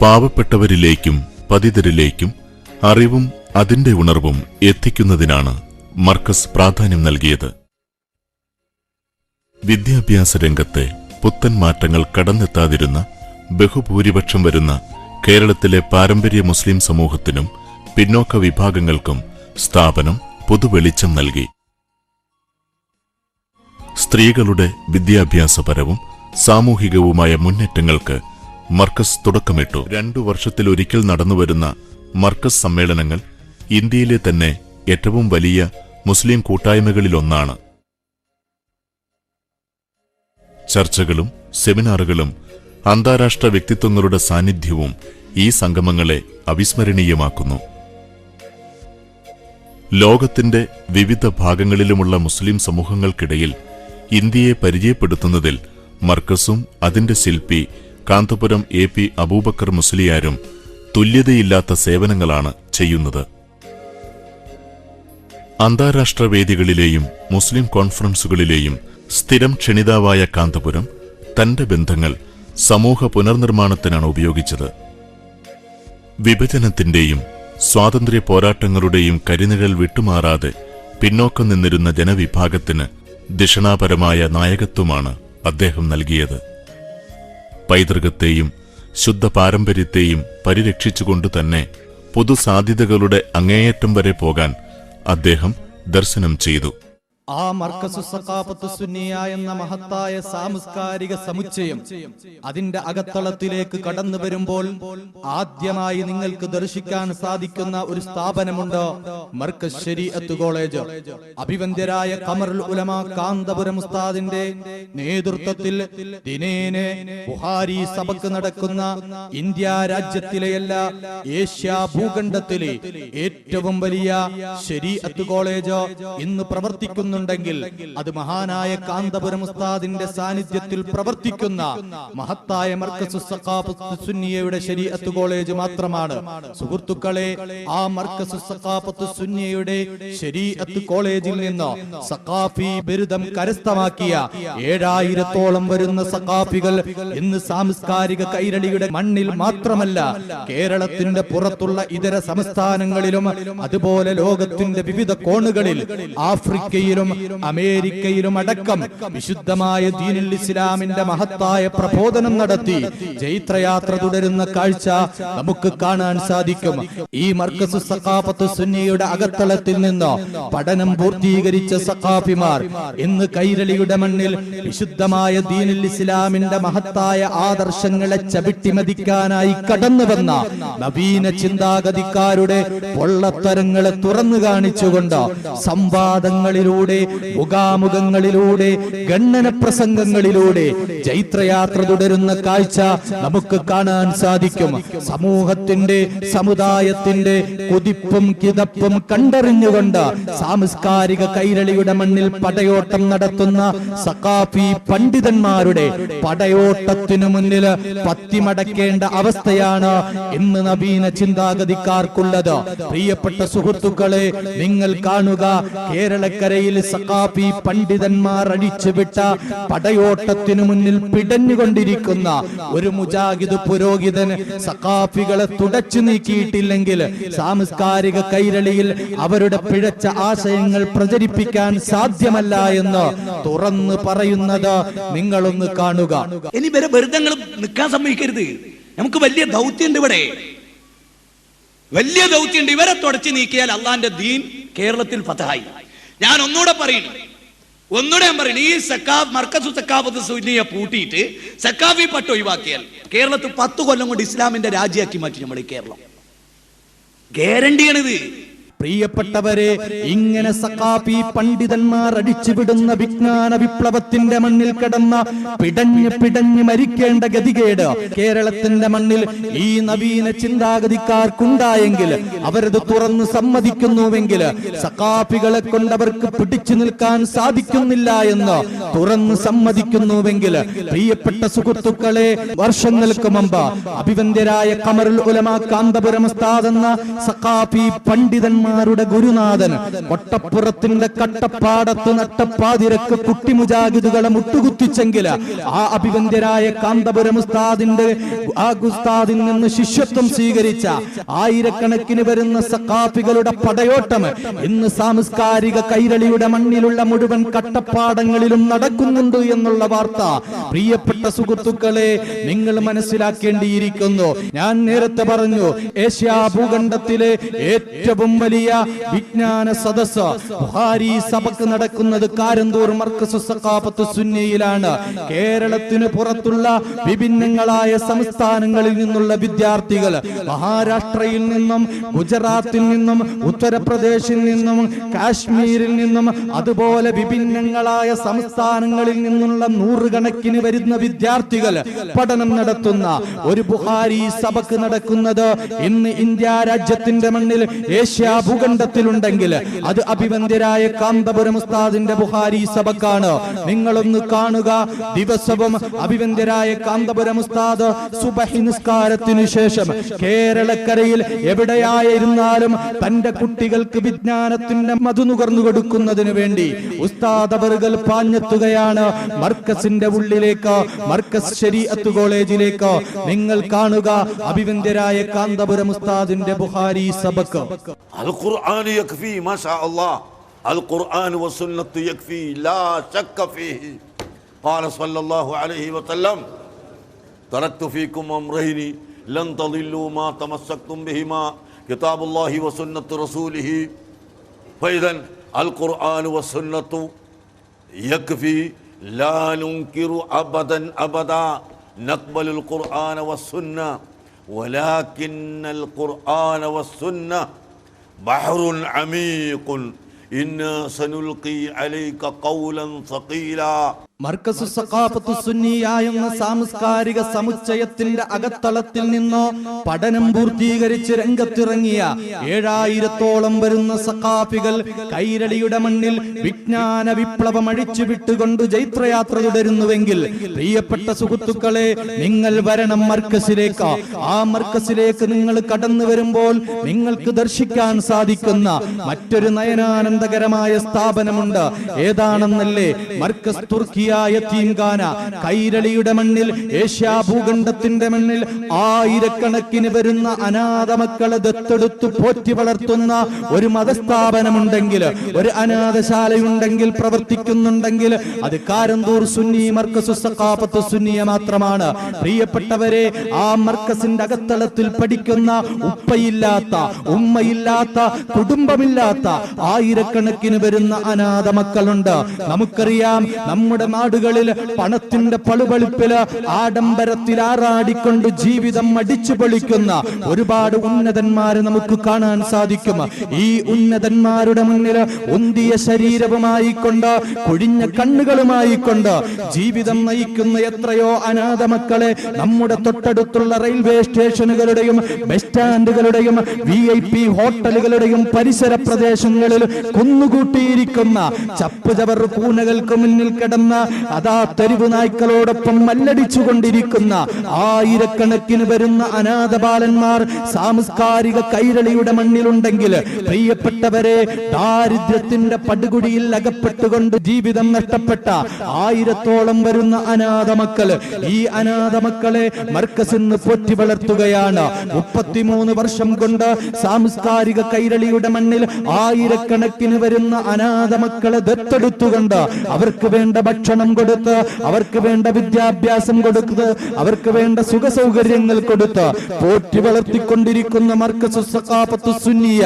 പാവപ്പെട്ടവരിലേക്കും പതിതരിലേക്കും അറിവും അതിന്റെ ഉണർവും എത്തിക്കുന്നതിനാണ് മർക്കസ് പ്രാധാന്യം നൽകിയത്. വിദ്യാഭ്യാസ രംഗത്തെ പുത്തൻ മാറ്റങ്ങൾ കടന്നെത്താതിരുന്ന ബഹുഭൂരിപക്ഷം വരുന്ന കേരളത്തിലെ പാരമ്പര്യ മുസ്ലിം സമൂഹത്തിനും പിന്നോക്ക വിഭാഗങ്ങൾക്കും സ്ഥാപനം പുതുവെളിച്ചം നൽകി. സ്ത്രീകളുടെ വിദ്യാഭ്യാസപരവും സാമൂഹികവുമായ മുന്നേറ്റങ്ങൾക്ക് മർക്കസ് തുടക്കമിട്ടു. 2 വർഷത്തിലൊരിക്കൽ നടന്നുവരുന്ന മർക്കസ് സമ്മേളനങ്ങൾ ഇന്ത്യയിലെ തന്നെ ഏറ്റവും വലിയ മുസ്ലിം കൂട്ടായ്മകളിലൊന്നാണ്. ചർച്ചകളും സെമിനാറുകളും അന്താരാഷ്ട്ര വ്യക്തിത്വങ്ങളുടെ സാന്നിധ്യവും ഈ സംഗമങ്ങളെ അവിസ്മരണീയമാക്കുന്നു. ലോകത്തിന്റെ വിവിധ ഭാഗങ്ങളിലുമുള്ള മുസ്ലിം സമൂഹങ്ങൾക്കിടയിൽ ഇന്ത്യയെ പരിചയപ്പെടുത്തുന്നതിൽ മർക്കസും അതിന്റെ ശില്പി കാന്തപുരം AP അബൂബക്കർ മുസ്ലിയാരും തുല്യതയില്ലാത്ത സേവനങ്ങളാണ് ചെയ്യുന്നത്. അന്താരാഷ്ട്ര വേദികളിലെയും മുസ്ലിം കോൺഫറൻസുകളിലെയും സ്ഥിരം ക്ഷണിതാവായ കാന്തപുരം തന്റെ ബന്ധങ്ങൾ സമൂഹ പുനർനിർമ്മാണത്തിനാണ് ഉപയോഗിച്ചത്. വിഭജനത്തിന്റെയും സ്വാതന്ത്ര്യ പോരാട്ടങ്ങളുടെയും കരിനിഴൽ വിട്ടുമാറാതെ പിന്നോക്കം നിന്നിരുന്ന ജനവിഭാഗത്തിന് ദിഷണാപരമായ നായകത്വമാണ് അദ്ദേഹം നൽകിയത്. പൈതൃകത്തെയും ശുദ്ധ പാരമ്പര്യത്തെയും പരിരക്ഷിച്ചുകൊണ്ട് തന്നെ പുതുസാധ്യതകളുടെ അങ്ങേയറ്റം വരെ പോകാൻ അദ്ദേഹം ദർശനം ചെയ്തു. ആ മർക്കസു സഖാഫത്ത് സുന്നിയ എന്ന മഹത്തായ സാംസ്കാരിക സമുച്ചയം അതിന്റെ അകത്തളത്തിലേക്ക് കടന്നു വരുമ്പോൾ ആദ്യമായി നിങ്ങൾക്ക് ദർശിക്കാൻ സാധിക്കുന്ന ഒരു സ്ഥാപനമുണ്ട്, മർക്കസ് ശരീഅത്ത് കോളേജ്. അഭിവന്ദ്യരായ ഖമറുൽ ഉലമ കാന്തപുരം ഉസ്താദിന്റെ നേതൃത്വത്തിൽ ദിനേനെ ബുഹാരി സബക്ക് നടക്കുന്ന ഇന്ത്യ രാജ്യത്തിലെയല്ല ഏഷ്യ ഭൂഖണ്ഡത്തിലെ ഏറ്റവും വലിയ ശരീഅത്ത് കോളേജ് ഇന്ന് പ്രവർത്തിക്കുന്നു ണ്ടെങ്കിൽ അത് മഹാനായ കാന്തപുരം ഉസ്താദിന്റെ സാന്നിധ്യത്തിൽ പ്രവർത്തിക്കുന്ന മഹത്തായ മർക്കസു സഖാഫത്ത് സുന്നിയയുടെ ശരീഅത്ത് കോളേജ് മാത്രമാണ്. സുഹൃത്തുക്കളെ, ആ മർക്കസു സഖാഫത്ത് സുന്നിയയുടെ ശരീഅത്ത് കോളേജിൽ നിന്ന് സഖാഫി ബിരുദം കരസ്ഥമാക്കിയ 7000-ഓളം വരുന്ന സഖാഫികൾ ഇന്ന് സാംസ്കാരിക കൈരളിയുടെ മണ്ണിൽ മാത്രമല്ല കേരളത്തിന്റെ പുറത്തുള്ള ഇതര സംസ്ഥാനങ്ങളിലും അതുപോലെ ലോകത്തിന്റെ വിവിധ കോണുകളിൽ ആഫ്രിക്കയിലും അമേരിക്കയിലും അടക്കം വിശുദ്ധമായ ദീനുൽ ഇസ്ലാമിന്റെ മഹത്തായ പ്രബോധനം നടത്തി ജൈത്രയാത്ര തുടരുന്ന കാഴ്ച നമുക്ക് കാണാൻ സാധിക്കും. ഈ മർക്കസു സഖാഫത്ത് സുന്നിയുടെ അകത്തളത്തിൽ നിന്ന് പഠനം പൂർത്തീകരിച്ച സഖാഫിമാർ ഇന്ന് കൈരളിയുടെ മണ്ണിൽ വിശുദ്ധമായ ദീനുൽ ഇസ്ലാമിന്റെ മഹത്തായ ആദർശങ്ങളെ ചവിട്ടിമതിക്കാനായി കടന്നു വന്ന നവീന ചിന്താഗതിക്കാരുടെ പൊള്ളത്തരങ്ങളെ തുറന്നു കാണിച്ചുകൊണ്ട് സംവാദങ്ങളിലൂടെ, മുഖാമുഖങ്ങളിലൂടെ, ഗണ്ണന പ്രസംഗങ്ങളിലൂടെ ജൈത്രയാത്ര തുടരുന്ന കാഴ്ച നമുക്ക് കാണാൻ സാധിക്കും. സമൂഹത്തിന്റെ സമുദായത്തിന്റെ കുതിപ്പും കിതപ്പും കണ്ടറിഞ്ഞുകൊണ്ട് സാംസ്കാരിക കൈരളിയുടെ മണ്ണിൽ പടയോട്ടം നടത്തുന്ന സഖാഫി പണ്ഡിതന്മാരുടെ പടയോട്ടത്തിനു മുന്നിൽ പത്തിമടക്കേണ്ട അവസ്ഥയാണ് ഇന്ന് നവീന ചിന്താഗതിക്കാർക്കുള്ളത്. പ്രിയപ്പെട്ട സുഹൃത്തുക്കളെ, നിങ്ങൾ കാണുക, കേരളക്കരയിൽ സഖാഫി പണ്ഡിതന്മാർ അടിച്ചുവിട്ട പടയോട്ടത്തിനു മുന്നിൽ പിടഞ്ഞുകൊണ്ടിരിക്കുന്ന ഒരു മുജാഹിദ് പുരോഹിതൻ സഖാഫികളെ തുടച്ചു നീക്കിയിട്ടില്ലെങ്കിൽ സാംസ്കാരിക കൈരളിയിൽ അവരുടെ പിഴച്ച ആശയങ്ങൾ പ്രചരിപ്പിക്കാൻ സാധ്യമല്ല എന്ന് തുറന്നു പറയുന്നത് നിങ്ങളൊന്ന് കാണുക. ഇനി വെറുതെ നിൽക്കാൻ സമ്മതിക്കരുത്. നമുക്ക് വലിയ ദൗത്യമുണ്ട്, ഇവിടെ വലിയ ദൗത്യമുണ്ട്. ഇവരെ തുടച്ചു നീക്കിയാൽ അള്ളാന്റെ ദീൻ കേരളത്തിൽ ഫതഹായി. ഞാൻ ഒന്നുകൂടെ പറയുന്നു, ഈ മർക്കസു സഖാഫത്ത് സുന്നിയെ പൂട്ടിയിട്ട് സഖാഫി പട്ട് ഒഴിവാക്കിയാൽ കേരളത്തിൽ 10 കൊല്ലം കൊണ്ട് ഇസ്ലാമിന്റെ രാജ്യമാക്കി മാറ്റി നമ്മൾ ഈ കേരളം. ഗ്യാരണ്ടിയാണിത്. പ്രിയപ്പെട്ടവരെ, ഇങ്ങനെ സഖാഫി പണ്ഡിതന്മാർ അടിച്ചുവിടുന്ന വിജ്ഞാന വിപ്ലവത്തിന്റെ മണ്ണിൽ കിടന്ന പിടഞ്ഞ് മരിക്കേണ്ട ഗതികേട് കേരളത്തിന്റെ മണ്ണിൽ ഈ നവീന ചിന്താഗതിക്കാർക്കുണ്ടായെങ്കിൽ, അവരത് തുറന്ന് സമ്മതിക്കുന്നുവെങ്കിൽ, സഖാഫികളെ കൊണ്ട് അവർക്ക് പിടിച്ചു നിൽക്കാൻ സാധിക്കുന്നില്ല എന്ന് തുറന്ന് സമ്മതിക്കുന്നുവെങ്കിൽ, പ്രിയപ്പെട്ട സുഹൃത്തുക്കളെ, വർഷങ്ങൾക്ക് മുമ്പ് അഭിവന്ദ്യരായ ഖമറുൽ ഉലമ കാന്തപുരം ഉസ്താദ് എന്ന സഖാഫി പണ്ഡിതന്മാരുടെ ഗുരുനാഥൻ കൊട്ടപ്പുറത്തിന്റെ കട്ടപ്പാടത്ത് നട്ടപ്പാതിരക്ക് കുട്ടി മുജാഹിദുകളെ മുട്ടുകുത്തിച്ചെങ്കിൽ, ആ അഭിവന്ദ്യരായ കാന്തപുരം ഉസ്താദിന്റെ ആ ഉസ്താദിൽ നിന്ന് ശിഷ്യത്വം സ്വീകരിച്ച ആയിരക്കണക്കിന് വരുന്ന സഖാഫികളുടെ പടയോട്ടം ഇന്ന് സാംസ്കാരിക കൈരളിയുടെ മണ്ണിലുള്ള മുഴുവൻ കട്ടപ്പാടങ്ങളിലും നടക്കുന്നുണ്ട് എന്നുള്ള വാർത്ത പ്രിയപ്പെട്ട സുഹൃത്തുക്കളെ നിങ്ങൾ മനസ്സിലാക്കേണ്ടിയിരിക്കുന്നു. ഞാൻ നേരത്തെ പറഞ്ഞു, ഏഷ്യാ ഭൂഖണ്ഡത്തിലെ ഏറ്റവും വലിയ വിജ്ഞാന സദസ്സ് ബുഖാരി സബക്ക് നടക്കുന്നത് കാരന്തൂർ മർക്കസ് സഖാഫത്ത് സുന്നിയിലാണ്. കേരളത്തിന് പുറത്തുള്ള വിഭിന്നങ്ങളായ സംസ്ഥാനങ്ങളിൽ നിന്നുള്ള വിദ്യാർത്ഥികൾ, മഹാരാഷ്ട്രയിൽ നിന്നും ഗുജറാത്തിൽ നിന്നും ഉത്തർപ്രദേശിൽ നിന്നും കാശ്മീരിൽ നിന്നും അതുപോലെ വിഭിന്നങ്ങളായ സംസ്ഥാനങ്ങളിൽ നിന്നുള്ള നൂറുകണക്കിന് വരുന്ന വിദ്യാർത്ഥികൾ പഠനം നടത്തുന്ന ഒരു ബുഖാരി സബക്ക് നടക്കുന്നത് ഇന്ന് ഇന്ത്യ രാജ്യത്തിന്റെ മണ്ണിൽ ഏഷ്യാ ഭൂഖണ്ഡത്തിലുണ്ടെങ്കിൽ അത് അഭിവന്ദ്യരായ കാന്തപുരം ഉസ്താദിന്റെ ബുഖാരി സബക്കാണ്. നിങ്ങളൊന്ന് കാണുക, ദിവസവും അഭിവന്ദ്യരായ കാന്തപുരം ഉസ്താദ് സുബഹി നിസ്കാരത്തിനു ശേഷം കേരളക്കരയിൽ എവിടെയായിരുന്നാലും തന്റെ കുട്ടികൾക്ക് വിജ്ഞാനത്തിന്റെ മധു നുകർന്നു കൊടുക്കുന്നതിന് വേണ്ടി ഉസ്താദ് അവറുകൾ പാഞ്ഞെത്തുകയാണ് മർക്കസിന്റെ ഉള്ളിലേക്ക്, മർക്കസ് ശരീഅത്ത് കോളേജിലേക്ക്. നിങ്ങൾ കാണുക അഭിവന്ദ്യരായ കാന്തപുരം ഉസ്താദിന്റെ ബുഖാരി സബക്ക്. അൽ ഖുർആൻ യക്ഫി മാഷാ അല്ലാഹ്, അൽ ഖുർആൻ വസുന്നത്ത് യക്ഫി ലാ ശക്ക ഫീഹി. ഖാല സ്വല്ലല്ലാഹു അലൈഹി വസല്ലം തറക്തു ഫീകും അംറൈനി ലൻ തദില്ലു മാ തമസ്സക്തും ബിഹിമാ കിതാബുല്ലാഹി വസുന്നത്തു റസൂലിഹി. ഫൈദൻ അൽ ഖുർആൻ വസുന്നത്തു യക്ഫി ലാ നുൻകിറു അബദൻ അബദാ നഖ്ബലുൽ ഖുർആന വസ്സുന്ന വലാകിന്നൽ ഖുർആന വസ്സുന്ന ബഹ്റുൻ അമീഖുൻ ഇന്നാ സനുൽഖി അലൈക ഖൗലൻ സഖീലാ. മർക്കസു സഖാഫത്തു സുന്നിയ എന്ന സാംസ്കാരിക സമുച്ചയത്തിന്റെ അകത്തളത്തിൽ നിന്നോ പഠനം പൂർത്തീകരിച്ച് രംഗത്തിറങ്ങിയ 7000-ഓളം വരുന്ന സഖാഫികൾ കൈരളിയുടെ മണ്ണിൽ വിജ്ഞാന വിപ്ലവം അഴിച്ചുവിട്ടുകൊണ്ട് ജൈത്രയാത്ര തുടരുന്നുവെങ്കിൽ, പ്രിയപ്പെട്ട സുഹൃത്തുക്കളെ, നിങ്ങൾ വരണം മർക്കസിലേക്ക്. ആ മർക്കസിലേക്ക് നിങ്ങൾ കടന്നു വരുമ്പോൾ നിങ്ങൾക്ക് ദർശിക്കാൻ സാധിക്കുന്ന മറ്റൊരു നയനാനന്ദകരമായ സ്ഥാപനമുണ്ട്. ഏതാണെന്നല്ലേ? മർക്കസ് തുർക്കിയ യതീംഖാന. കൈരളിയുടെ മണ്ണിൽ, ഏഷ്യാ ഭൂഖണ്ഡത്തിന്റെ മണ്ണിൽ ആയിരക്കണക്കിന് വരുന്ന അനാഥ മക്കളെ ദത്തെടുത്ത് പോറ്റി വളർത്തുന്ന ഒരു മതസ്ഥാപനമുണ്ടെങ്കിൽ, ഒരു അനാഥശാലയുണ്ടെങ്കിൽ, പ്രവർത്തിക്കുന്നുണ്ടെങ്കിൽ അത് കാരന്തൂർ സുന്നി മർക്കസു സഖാഫത്ത് സുന്നിയ മാത്രമാണ്. പ്രിയപ്പെട്ടവരെ, ആ മർക്കസിന്റെ അകത്തളത്തിൽ പഠിക്കുന്ന ഉപ്പയില്ലാത്ത, ഉമ്മയില്ലാത്ത, കുടുംബമില്ലാത്ത ആയിരക്കണക്കിന് വരുന്ന അനാഥ മക്കളുണ്ട്. നമുക്കറിയാം, നമ്മുടെ നാടുകളിൽ പണത്തിന്റെ പളുപളുപ്പില് ആഡംബരത്തിൽ ആറാടിക്കൊണ്ട് ജീവിതം അടിച്ചു പൊളിക്കുന്ന ഒരുപാട് ഉന്നതന്മാരെ നമുക്ക് കാണാൻ സാധിക്കും. ഈ ഉന്നതന്മാരുടെ മുന്നിൽ ഉന്തിയ ശരീരവുമായി കൊണ്ട്, കുഴിഞ്ഞ കണ്ണുകളുമായി കൊണ്ട് ജീവിതം നയിക്കുന്ന എത്രയോ അനാഥ മക്കളെ നമ്മുടെ തൊട്ടടുത്തുള്ള റെയിൽവേ സ്റ്റേഷനുകളുടെയും ബസ് സ്റ്റാൻഡുകളുടെയും VIP ഹോട്ടലുകളുടെയും പരിസര പ്രദേശങ്ങളിൽ കുന്നുകൂട്ടിയിരിക്കുന്ന ചപ്പുചവർ കൂനകൾക്ക് മുന്നിൽ കിടന്ന അതാ തെരുവ് നായ്ക്കളോടൊപ്പം മല്ലടിച്ചുകൊണ്ടിരിക്കുന്ന ആയിരക്കണക്കിന് വരുന്ന അനാഥ ബാലന്മാർ സാംസ്കാരിക കൈരളിയുടെ മണ്ണിലുണ്ടെങ്കിൽ, പ്രിയപ്പെട്ടവരെ, ദാരിദ്ര്യത്തിന്റെ പടുകുടിയിൽ അകപ്പെട്ടുകൊണ്ട് ജീവിതം നഷ്ടപ്പെട്ട 1000-ഓളം വരുന്ന അനാഥ മക്കള്, ഈ അനാഥ മക്കളെ മർക്കസിന്ന് പോറ്റി വളർത്തുകയാണ്. 33 വർഷം കൊണ്ട് സാംസ്കാരിക കൈരളിയുടെ മണ്ണിൽ ആയിരക്കണക്കിന് വരുന്ന അനാഥ മക്കളെ ദത്തെടുത്തുകൊണ്ട് അവർക്ക് വേണ്ട ഭക്ഷണം ഭക്ഷണം കൊടുത്ത്, അവർക്ക് വേണ്ട വിദ്യാഭ്യാസം കൊടുത്ത്, അവർക്ക് വേണ്ട സുഖ സൗകര്യങ്ങൾ കൊടുത്ത് പോറ്റി വളർത്തിക്കൊണ്ടിരിക്കുന്ന മർക്കസുസ് സഖാഫത്തുസ് സുന്നിയ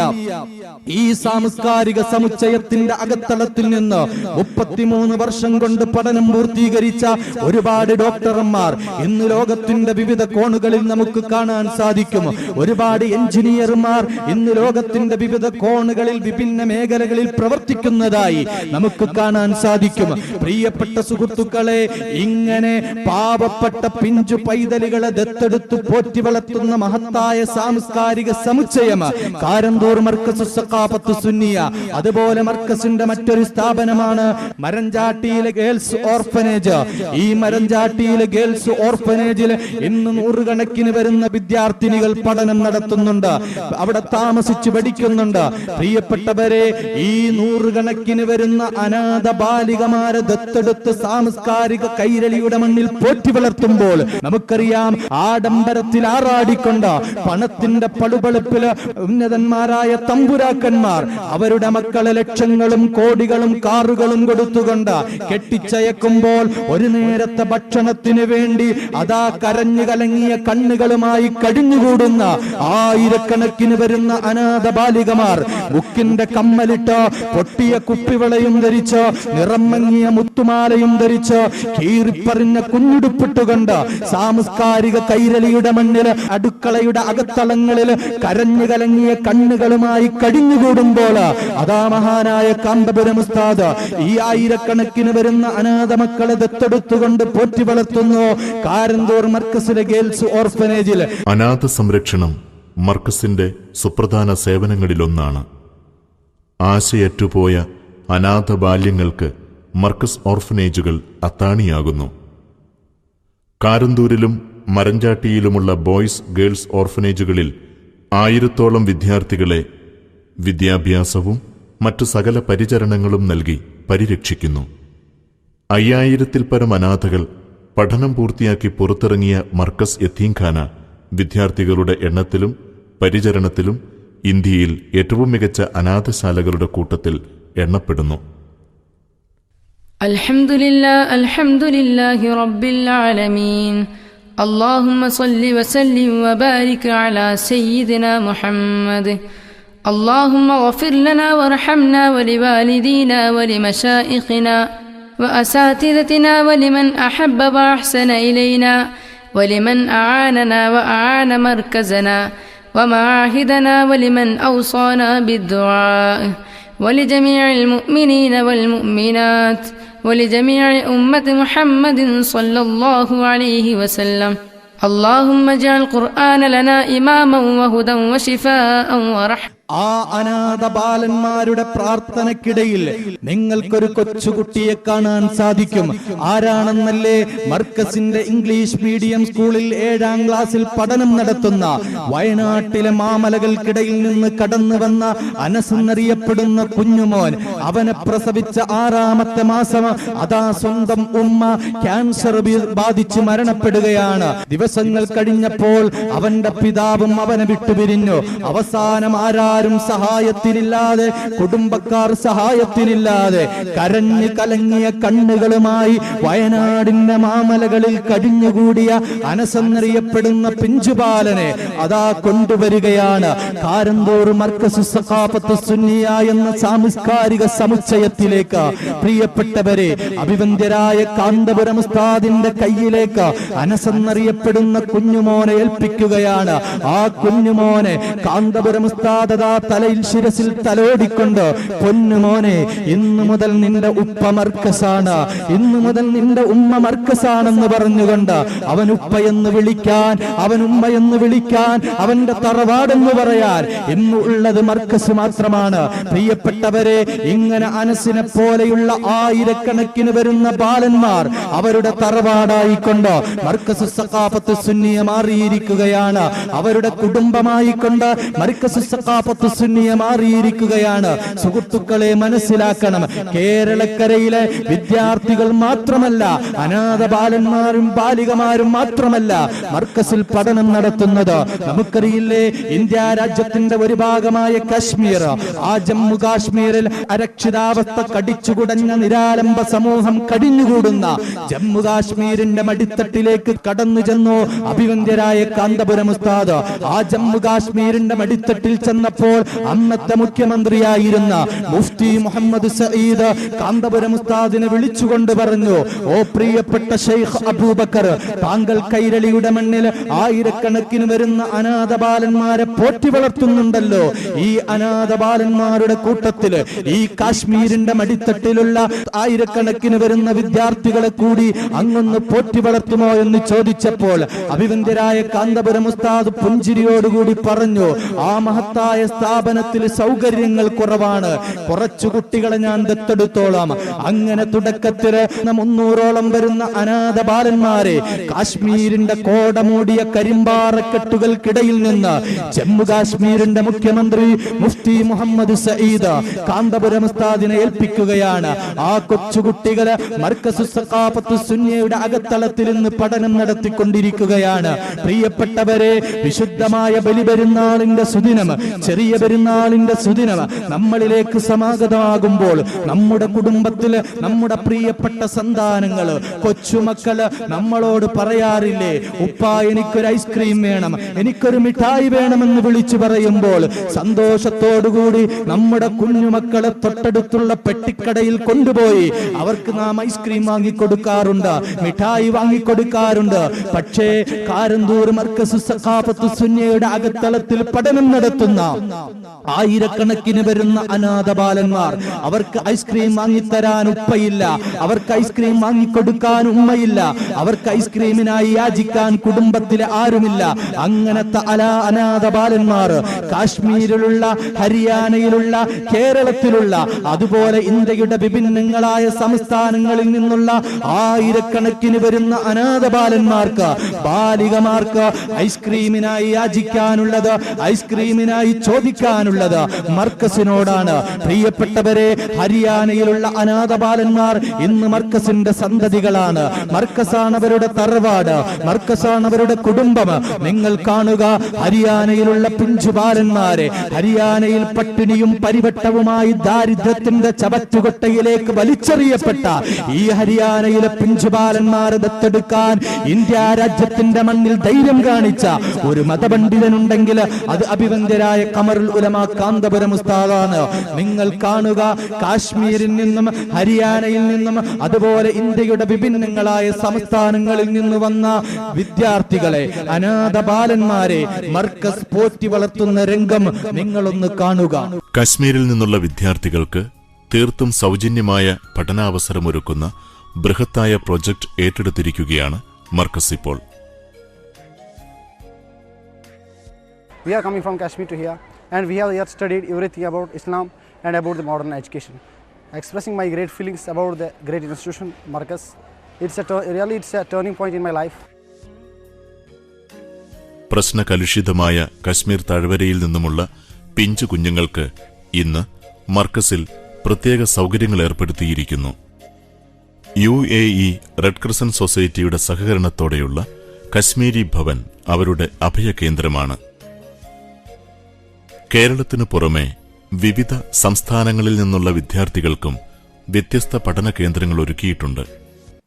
ഈ സാംസ്കാരിക സമുച്ചയത്തിന്റെ അകത്തളത്തിൽ നിന്ന് 33 വർഷം കൊണ്ട് പഠനം പൂർത്തീകരിച്ച ഒരുപാട് ഡോക്ടർമാർ ഇന്ന് ലോകത്തിന്റെ വിവിധ കോണുകളിൽ നമുക്ക് കാണാൻ സാധിക്കും. ഒരുപാട് എഞ്ചിനീയർമാർ ഇന്ന് ലോകത്തിന്റെ വിവിധ കോണുകളിൽ വിഭിന്ന മേഖലകളിൽ പ്രവർത്തിക്കുന്നതായി നമുക്ക് കാണാൻ സാധിക്കും. പ്രിയപ്പെട്ട സുഹൃത്തുക്കളെ, ഇങ്ങനെ പാവപ്പെട്ട പിഞ്ചു പൈതലുകളെ ദത്തെടുത്ത് പോറ്റി വളർത്തുന്ന മഹത്തായ സാംസ്കാരിക സമുച്ചയം കാരന്തൂർ മർക്കസുസ് സഖാഫത്തുസ് സുന്നിയ. അതുപോലെ മർക്കസിന്റെ മറ്റൊരു സ്ഥാപനമാണ് മരഞ്ചാട്ടിയിലെ ഗേൾസ് ഓർഫനേജ്. ഈ മരഞ്ചാട്ടിയിലെ ഗേൾസ് ഓർഫനേജിൽ ഇന്ന് 100 കണക്കിന് വരുന്ന വിദ്യാർത്ഥിനികൾ പഠനം നടത്തുന്നുണ്ട്, അവിടെ താമസിച്ചു പഠിക്കുന്നുണ്ട്. പ്രിയപ്പെട്ടവരെ, ഈ 100 കണക്കിന് വരുന്ന അനാഥ ബാലികമാരെ ദത്തെടുത്ത് സാംസ്കാരിക കൈരളിയുടെ മണ്ണിൽ പോറ്റി വളർത്തുമ്പോൾ നമുക്കറിയാം, ആഡംബരത്തിൽ ആറാടിക്കൊണ്ട് പണത്തിന്റെ പളുപളുപ്പില് ഉന്നതന്മാരായ തമ്പുരാക്കന്മാർ അവരുടെ മക്കളെ ലക്ഷങ്ങളും കോടികളും കാറുകളും കൊടുത്തുകൊണ്ട് കെട്ടിച്ചയക്കുമ്പോൾ ഒരു നേരത്തെ ഭക്ഷണത്തിന് വേണ്ടി അതാ കരഞ്ഞു കലങ്ങിയ കണ്ണുകളുമായി കഴിഞ്ഞുകൂടുന്ന ആയിരക്കണക്കിന് വരുന്ന അനാഥ ബാലികമാർ മുക്കിന്റെ കമ്മലിട്ട് പൊട്ടിയ കുപ്പിവളയും ധരിച്ച് നിറമങ്ങിയ മുത്തുമാലയും ധരിച്ച് കീറിപ്പറിഞ്ഞ കുഞ്ഞുടുപ്പിട്ടുകൊണ്ട് സാംസ്കാരിക കൈരളിയുടെ മണ്ണിൽ അടുക്കളയുടെ അകത്തളങ്ങളിൽ കരഞ്ഞു കലങ്ങിയ കണ്ണുകളുമായി കഴിഞ്ഞുകൂടുമ്പോൾ അതാ മഹാനായ കാന്തപുരം ഉസ്താദ് ഈ ആയിരക്കണക്കിന് വരുന്ന അനാഥ മക്കളെ ദത്തെടുത്തുകൊണ്ട് പോറ്റി വളർത്തുന്നു കാരന്തൂർ മർക്കസിലെ ഗേൾസ് ഓർഫനേജിൽ. അനാഥ സംരക്ഷണം മർക്കസിന്റെ സുപ്രധാന സേവനങ്ങളിലൊന്നാണ്. ആശയറ്റുപോയ അനാഥ ബാല്യങ്ങൾക്ക് മർക്കസ് ഓർഫനേജുകൾ അത്താണിയാകുന്നു. കാരന്തൂരിലും മരഞ്ചാട്ടിയിലുമുള്ള ബോയ്സ് ഗേൾസ് ഓർഫനേജുകളിൽ 1000-ഓളം വിദ്യാർത്ഥികളെ വിദ്യാഭ്യാസവും മറ്റു സകല പരിചരണങ്ങളും നൽകി പരിരക്ഷിക്കുന്നു. 5000-ൽ പരം അനാഥകൾ പഠനം പൂർത്തിയാക്കി പുറത്തിറങ്ങിയ മർക്കസ് യതീംഖാന വിദ്യാർത്ഥികളുടെ എണ്ണത്തിലും പരിചരണത്തിലും ഇന്ത്യയിൽ ഏറ്റവും മികച്ച അനാഥശാലകളുടെ കൂട്ടത്തിൽ എണ്ണപ്പെടുന്നു. അൽഹംദുലില്ലാഹി റബ്ബിൽ ആലമീൻ. اللهم صل وسلم وبارك على سيدنا محمد. اللهم اغفر لنا وارحمنا ولوالدينا ولمشائخنا وأساتذتنا ولمن أحب وأحسن إلينا ولمن أعاننا وأعان مركزنا ومعاهدنا ولمن أوصانا بالدعاء ولجميع المؤمنين والمؤمنات ولجميع أمة محمد صلى الله عليه وسلم. اللهم اجعل القرآن لنا إماما وهدى وشفاء ورحمة. ആ അനാഥ ബാലന്മാരുടെ പ്രാർത്ഥനയ്ക്കിടയിൽ നിങ്ങൾക്കൊരു കൊച്ചുകുട്ടിയെ കാണാൻ സാധിക്കും. ആരാണെന്നല്ലേ? മർക്കസിന്റെ ഇംഗ്ലീഷ് മീഡിയം സ്കൂളിൽ 7ാം ക്ലാസ്സിൽ പഠനം നടത്തുന്ന വയനാട്ടിലെ മാമലകൾക്കിടയിൽ നിന്ന് കടന്നു വന്ന അനസ് എന്നറിയപ്പെടുന്ന കുഞ്ഞുമോൻ. അവനെ പ്രസവിച്ച 6ാമത്തെ മാസം അതാ സ്വന്തം ഉമ്മ ക്യാൻസർ ബാധിച്ച് മരണപ്പെടുകയാണ്. ദിവസങ്ങൾ കഴിഞ്ഞപ്പോൾ അവന്റെ പിതാവും അവനെ വിട്ടുപിരിഞ്ഞു. അവസാനം ആരും സഹായത്തിനില്ലാതെ, കുടുംബക്കാർ സഹായത്തിനില്ലാതെ കരഞ്ഞു കലങ്ങിയ കണ്ണുകളുമായി വയനാടിന്റെ മാമലകളിൽ കഴിഞ്ഞുകൂടിയ അനസെന്നറിയപ്പെടുന്ന പിഞ്ചുബാലനെ അതാ കൊണ്ടുവരികയാണ് കാരന്തൂർ മർക്കസുസ് സഖാഫത്തുസ് സുന്നിയ എന്ന സാംസ്കാരിക സമുച്ചയത്തിലേക്ക്. പ്രിയപ്പെട്ടവരെ, അഭിവന്ദ്യരായ കാന്തപുരം ഉസ്താദിന്റെ കയ്യിലേക്ക് അനസെന്നറിയപ്പെടുന്ന കുഞ്ഞുമോനെ ഏൽപ്പിക്കുകയാണ്. ആ കുഞ്ഞുമോനെ കാന്തപുരം ഉസ്താദ് തലയിൽ ശിരസിൽ തലോടിക്കൊണ്ട്, പൊന്നുമോനെ, ഇന്നു മുതൽ നിന്റെ ഉപ്പ മർക്കസാണ്, ഇന്നു മുതൽ നിന്റെ ഉമ്മ മർക്കസാണെന്ന് പറഞ്ഞുകൊണ്ട് അവൻ ഉപ്പയെന്ന് വിളിക്കാൻ, അവൻ ഉമ്മയെന്ന് വിളിക്കാൻ, അവന്റെ തറവാടെന്ന് പറയാൻ ഇന്ന് ഉള്ളത് മർക്കസ് മാത്രമാണ്. പ്രിയപ്പെട്ടവരെ, ഇങ്ങനെ അനസിനെ പോലെയുള്ള ആയിരക്കണക്കിന് വരുന്ന ബാലന്മാർ അവരുടെ തറവാടായിക്കൊണ്ട് മർക്കസുസ് സഖാഫത്തുസ് സുന്നിയ മാറിയിരിക്കുകയാണ്. അവരുടെ കുടുംബമായിക്കൊണ്ട് മർക്കസുസ് സഖാഫത്തുസ് സഖാഫത്ത് സുന്നിയ മാറിയിരിക്കുകയാണ്. സുഹൃത്തുക്കളെ, മനസ്സിലാക്കണം, കേരളക്കരയിലെ വിദ്യാർത്ഥികൾ മാത്രമല്ല, അനാഥ ബാലന്മാരും ബാലികമാരും മാത്രമല്ല മർക്കസിൽ പഠനം നടത്തുന്നത്. നമുക്കറിയില്ലേ, ഇന്ത്യ രാജ്യത്തിന്റെ ഒരു ഭാഗമായ കശ്മീർ, ആ ജമ്മു കാശ്മീരിൽ അരക്ഷിതാവസ്ഥ കടിച്ചുകുടഞ്ഞ നിരാലംബ സമൂഹം കഴിഞ്ഞുകൂടുന്ന ജമ്മു കാശ്മീരിന്റെ മടിത്തട്ടിലേക്ക് കടന്നു ചെന്നു അഭിവന്ദ്യരായ കാന്തപുരം ഉസ്താദ്. ആ ജമ്മു കാശ്മീരിന്റെ മടിത്തട്ടിൽ ചെന്നപ്പോൾ അന്നത്തെ മുഖ്യമന്ത്രിയായിരുന്ന മുഫ്തി മുഹമ്മദ് സഈദ് കാന്തപുരം ഉസ്താദിനെ വിളിച്ചുകൊണ്ട് പറഞ്ഞു, ഓ പ്രിയപ്പെട്ട ഷെയ്ഖ് അബൂബക്കർ, താങ്കൾ കൈരളിയുടെ മണ്ണിൽ ആയിരക്കണക്കിന് വരുന്ന അനാഥ ബാലന്മാരെ പോറ്റി വളർത്തുന്നുണ്ടല്ലോ. ഈ അനാഥ ബാലന്മാരുടെ കൂട്ടത്തിൽ ഈ കാശ്മീരിന്റെ മടിത്തട്ടിലുള്ള ആയിരക്കണക്കിന് വരുന്ന വിദ്യാർത്ഥികളെ കൂടി അങ്ങൊന്ന് പോറ്റി വളർത്തുമോ എന്ന് ചോദിച്ചപ്പോൾ അഭിവന്ദ്യരായ കാന്തപുരം ഉസ്താദ് പുഞ്ചിരിയോടുകൂടി പറഞ്ഞു, ആ മഹത്തായ സ്ഥാപനത്തിൽ സൗകര്യങ്ങൾ കുറവാണ്, കുറച്ചു കുട്ടികളെ ഞാൻ ദത്തെടുത്തോളാം. അങ്ങനെ തുടക്കത്തിൽ 300ഓളം വരുന്ന അനാഥ ബാലന്മാരെ കാശ്മീരിന്റെ കോടമൂടിയ കരിമ്പാറക്കെട്ടുകൾക്കിടയിൽ നിന്ന് ജമ്മു കാശ്മീരിന്റെ മുഖ്യമന്ത്രി മുഫ്തി മുഹമ്മദ് സഈദ് കാന്തപുരം ഉസ്താദിനെ ഏൽപ്പിക്കുകയാണ്. ആ കൊച്ചുകുട്ടികള് മർക്കസ് സഖാഫത്ത് സുന്നിയയുടെ അകത്തളത്തിൽ നിന്ന് പഠനം നടത്തിക്കൊണ്ടിരിക്കുകയാണ്. പ്രിയപ്പെട്ടവരെ, വിശുദ്ധമായ ബലിപെരുന്നാളിന്റെ സുദിനം, ചെറിയ പെരുന്നാളിന്റെ സുദിനം നമ്മളിലേക്ക് സമാഗതമാകുമ്പോൾ നമ്മുടെ കുടുംബത്തില് നമ്മുടെ പ്രിയപ്പെട്ട സന്താനങ്ങള്, കൊച്ചുമക്കള് നമ്മളോട് പറയാറില്ലേ, ഉപ്പ എനിക്കൊരു ഐസ്ക്രീം വേണം, എനിക്കൊരു മിഠായി വേണമെന്ന് വിളിച്ചു പറയുമ്പോൾ സന്തോഷത്തോടുകൂടി നമ്മുടെ കുഞ്ഞുമക്കളെ തൊട്ടടുത്തുള്ള പെട്ടിക്കടയിൽ കൊണ്ടുപോയി അവർക്ക് നാം ഐസ്ക്രീം വാങ്ങിക്കൊടുക്കാറുണ്ട്, മിഠായി വാങ്ങിക്കൊടുക്കാറുണ്ട്. പക്ഷേ കാരന്തൂർ മർക്കസ് സഖാഫത്ത് സുന്നിയയുടെ അകത്തളത്തിൽ പഠനം നടത്തുന്ന ആയിരക്കണക്കിന് വരുന്ന അനാഥ ബാലന്മാർ, അവർക്ക് ഐസ്ക്രീം വാങ്ങിത്തരാൻ ഉപ്പയില്ല, അവർക്ക് ഐസ്ക്രീം വാങ്ങിക്കൊടുക്കാൻ ഉമ്മയില്ല, അവർക്ക് ഐസ്ക്രീമിനായി യാചിക്കാൻ കുടുംബത്തിലെ ആരുമില്ല. അങ്ങനത്തെ അനാഥ ബാലന്മാർ കാശ്മീരിലുള്ള, ഹരിയാനയിലുള്ള, കേരളത്തിലുള്ള, അതുപോലെ ഇന്ത്യയുടെ വിഭിന്നങ്ങളായ സംസ്ഥാനങ്ങളിൽ നിന്നുള്ള ആയിരക്കണക്കിന് വരുന്ന അനാഥ ബാലന്മാർക്ക്, ബാലികമാർക്ക് ഐസ്ക്രീമിനായി യാചിക്കാനുള്ളത്, ഐസ്ക്രീമിനായി ചോദിക്കാനുള്ളത് മർക്കസിനോടാണ്. പ്രിയപ്പെട്ടവരെ, ഹരിയാനയിലുള്ള അനാഥ ബാലന്മാർ ഇന്ന് മർക്കസിന്റെ സന്തതികളാണ്. മർക്കസാണ് അവരുടെ തറവാട്, മർക്കസാണ് അവരുടെ കുടുംബം. നിങ്ങൾ കാണുക, ഹരിയാനയിലുള്ള പിഞ്ചു ബാലന്മാരെ, ഹരിയാനയിൽ പട്ടിണിയും പരിവട്ടവുമായി ദാരിദ്ര്യത്തിന്റെ ചവറ്റുകൊട്ടയിലേക്ക് വലിച്ചെറിയപ്പെട്ട ഈ ഹരിയാനയിലെ പിഞ്ചു ബാലന്മാരെ ദത്തെടുക്കാൻ ഇന്ത്യ രാജ്യത്തിന്റെ മണ്ണിൽ ധൈര്യം കാണിച്ച ഒരു മതപണ്ഡിതനുണ്ടെങ്കിൽ അത് അഭിവന്ദ്യരായ ഖമറുൽ ഉലമ കാന്തപുരം ഉസ്താദാണ്. നിങ്ങൾ കാണുക, കാശ്മീരിൽ നിന്നും ഹരിയാനയിൽ നിന്നും അതുപോലെ ഇന്ത്യയുടെ വിഭിന്നങ്ങളായ സംസ്ഥാനങ്ങളിൽ നിന്ന് വന്ന വിദ്യാർത്ഥികളെ, അനാഥ ബാലന്മാരെ മർക്കസ് പോറ്റി വളർത്തുന്ന രംഗം നിങ്ങളൊന്ന് കാണുക. കശ്മീരിൽ നിന്നുള്ള വിദ്യാർത്ഥികൾക്ക് തീർത്തും സൗജന്യമായ പഠനാവസരമൊരുക്കുന്ന ബൃഹത്തായ പ്രൊജക്ട് ഏറ്റെടുത്തിരിക്കുകയാണ് മർക്കസ് ഇപ്പോൾ. We are coming from Kashmir to here, and we have here studied everything about Islam and about the modern education. Expressing my great feelings about the great institution, Markaz. It's a turning point in my life. പ്രശ്നകലുഷിതമായ Kashmir താഴ്വരയിൽ നിന്നുമുള്ള പിഞ്ചു കുഞ്ഞുങ്ങൾക്ക് ഇന്ന് മർക്കസിൽ പ്രത്യേക സൗകര്യങ്ങൾ ഏർപ്പെടുത്തിയിരിക്കുന്നു. UAE റെഡ് ക്രസന്റ് സൊസൈറ്റിയുടെ സഹകരണത്തോടെയുള്ള കശ്മീരി ഭവൻ അവരുടെ അഭയകേന്ദ്രമാണ്. കേരളത്തിനു പുറമെ വിവിധ സംസ്ഥാനങ്ങളിൽ നിന്നുള്ള വിദ്യാർത്ഥികൾക്കും വ്യത്യസ്ത പഠന കേന്ദ്രങ്ങൾ ഒരുക്കിയിട്ടുണ്ട്.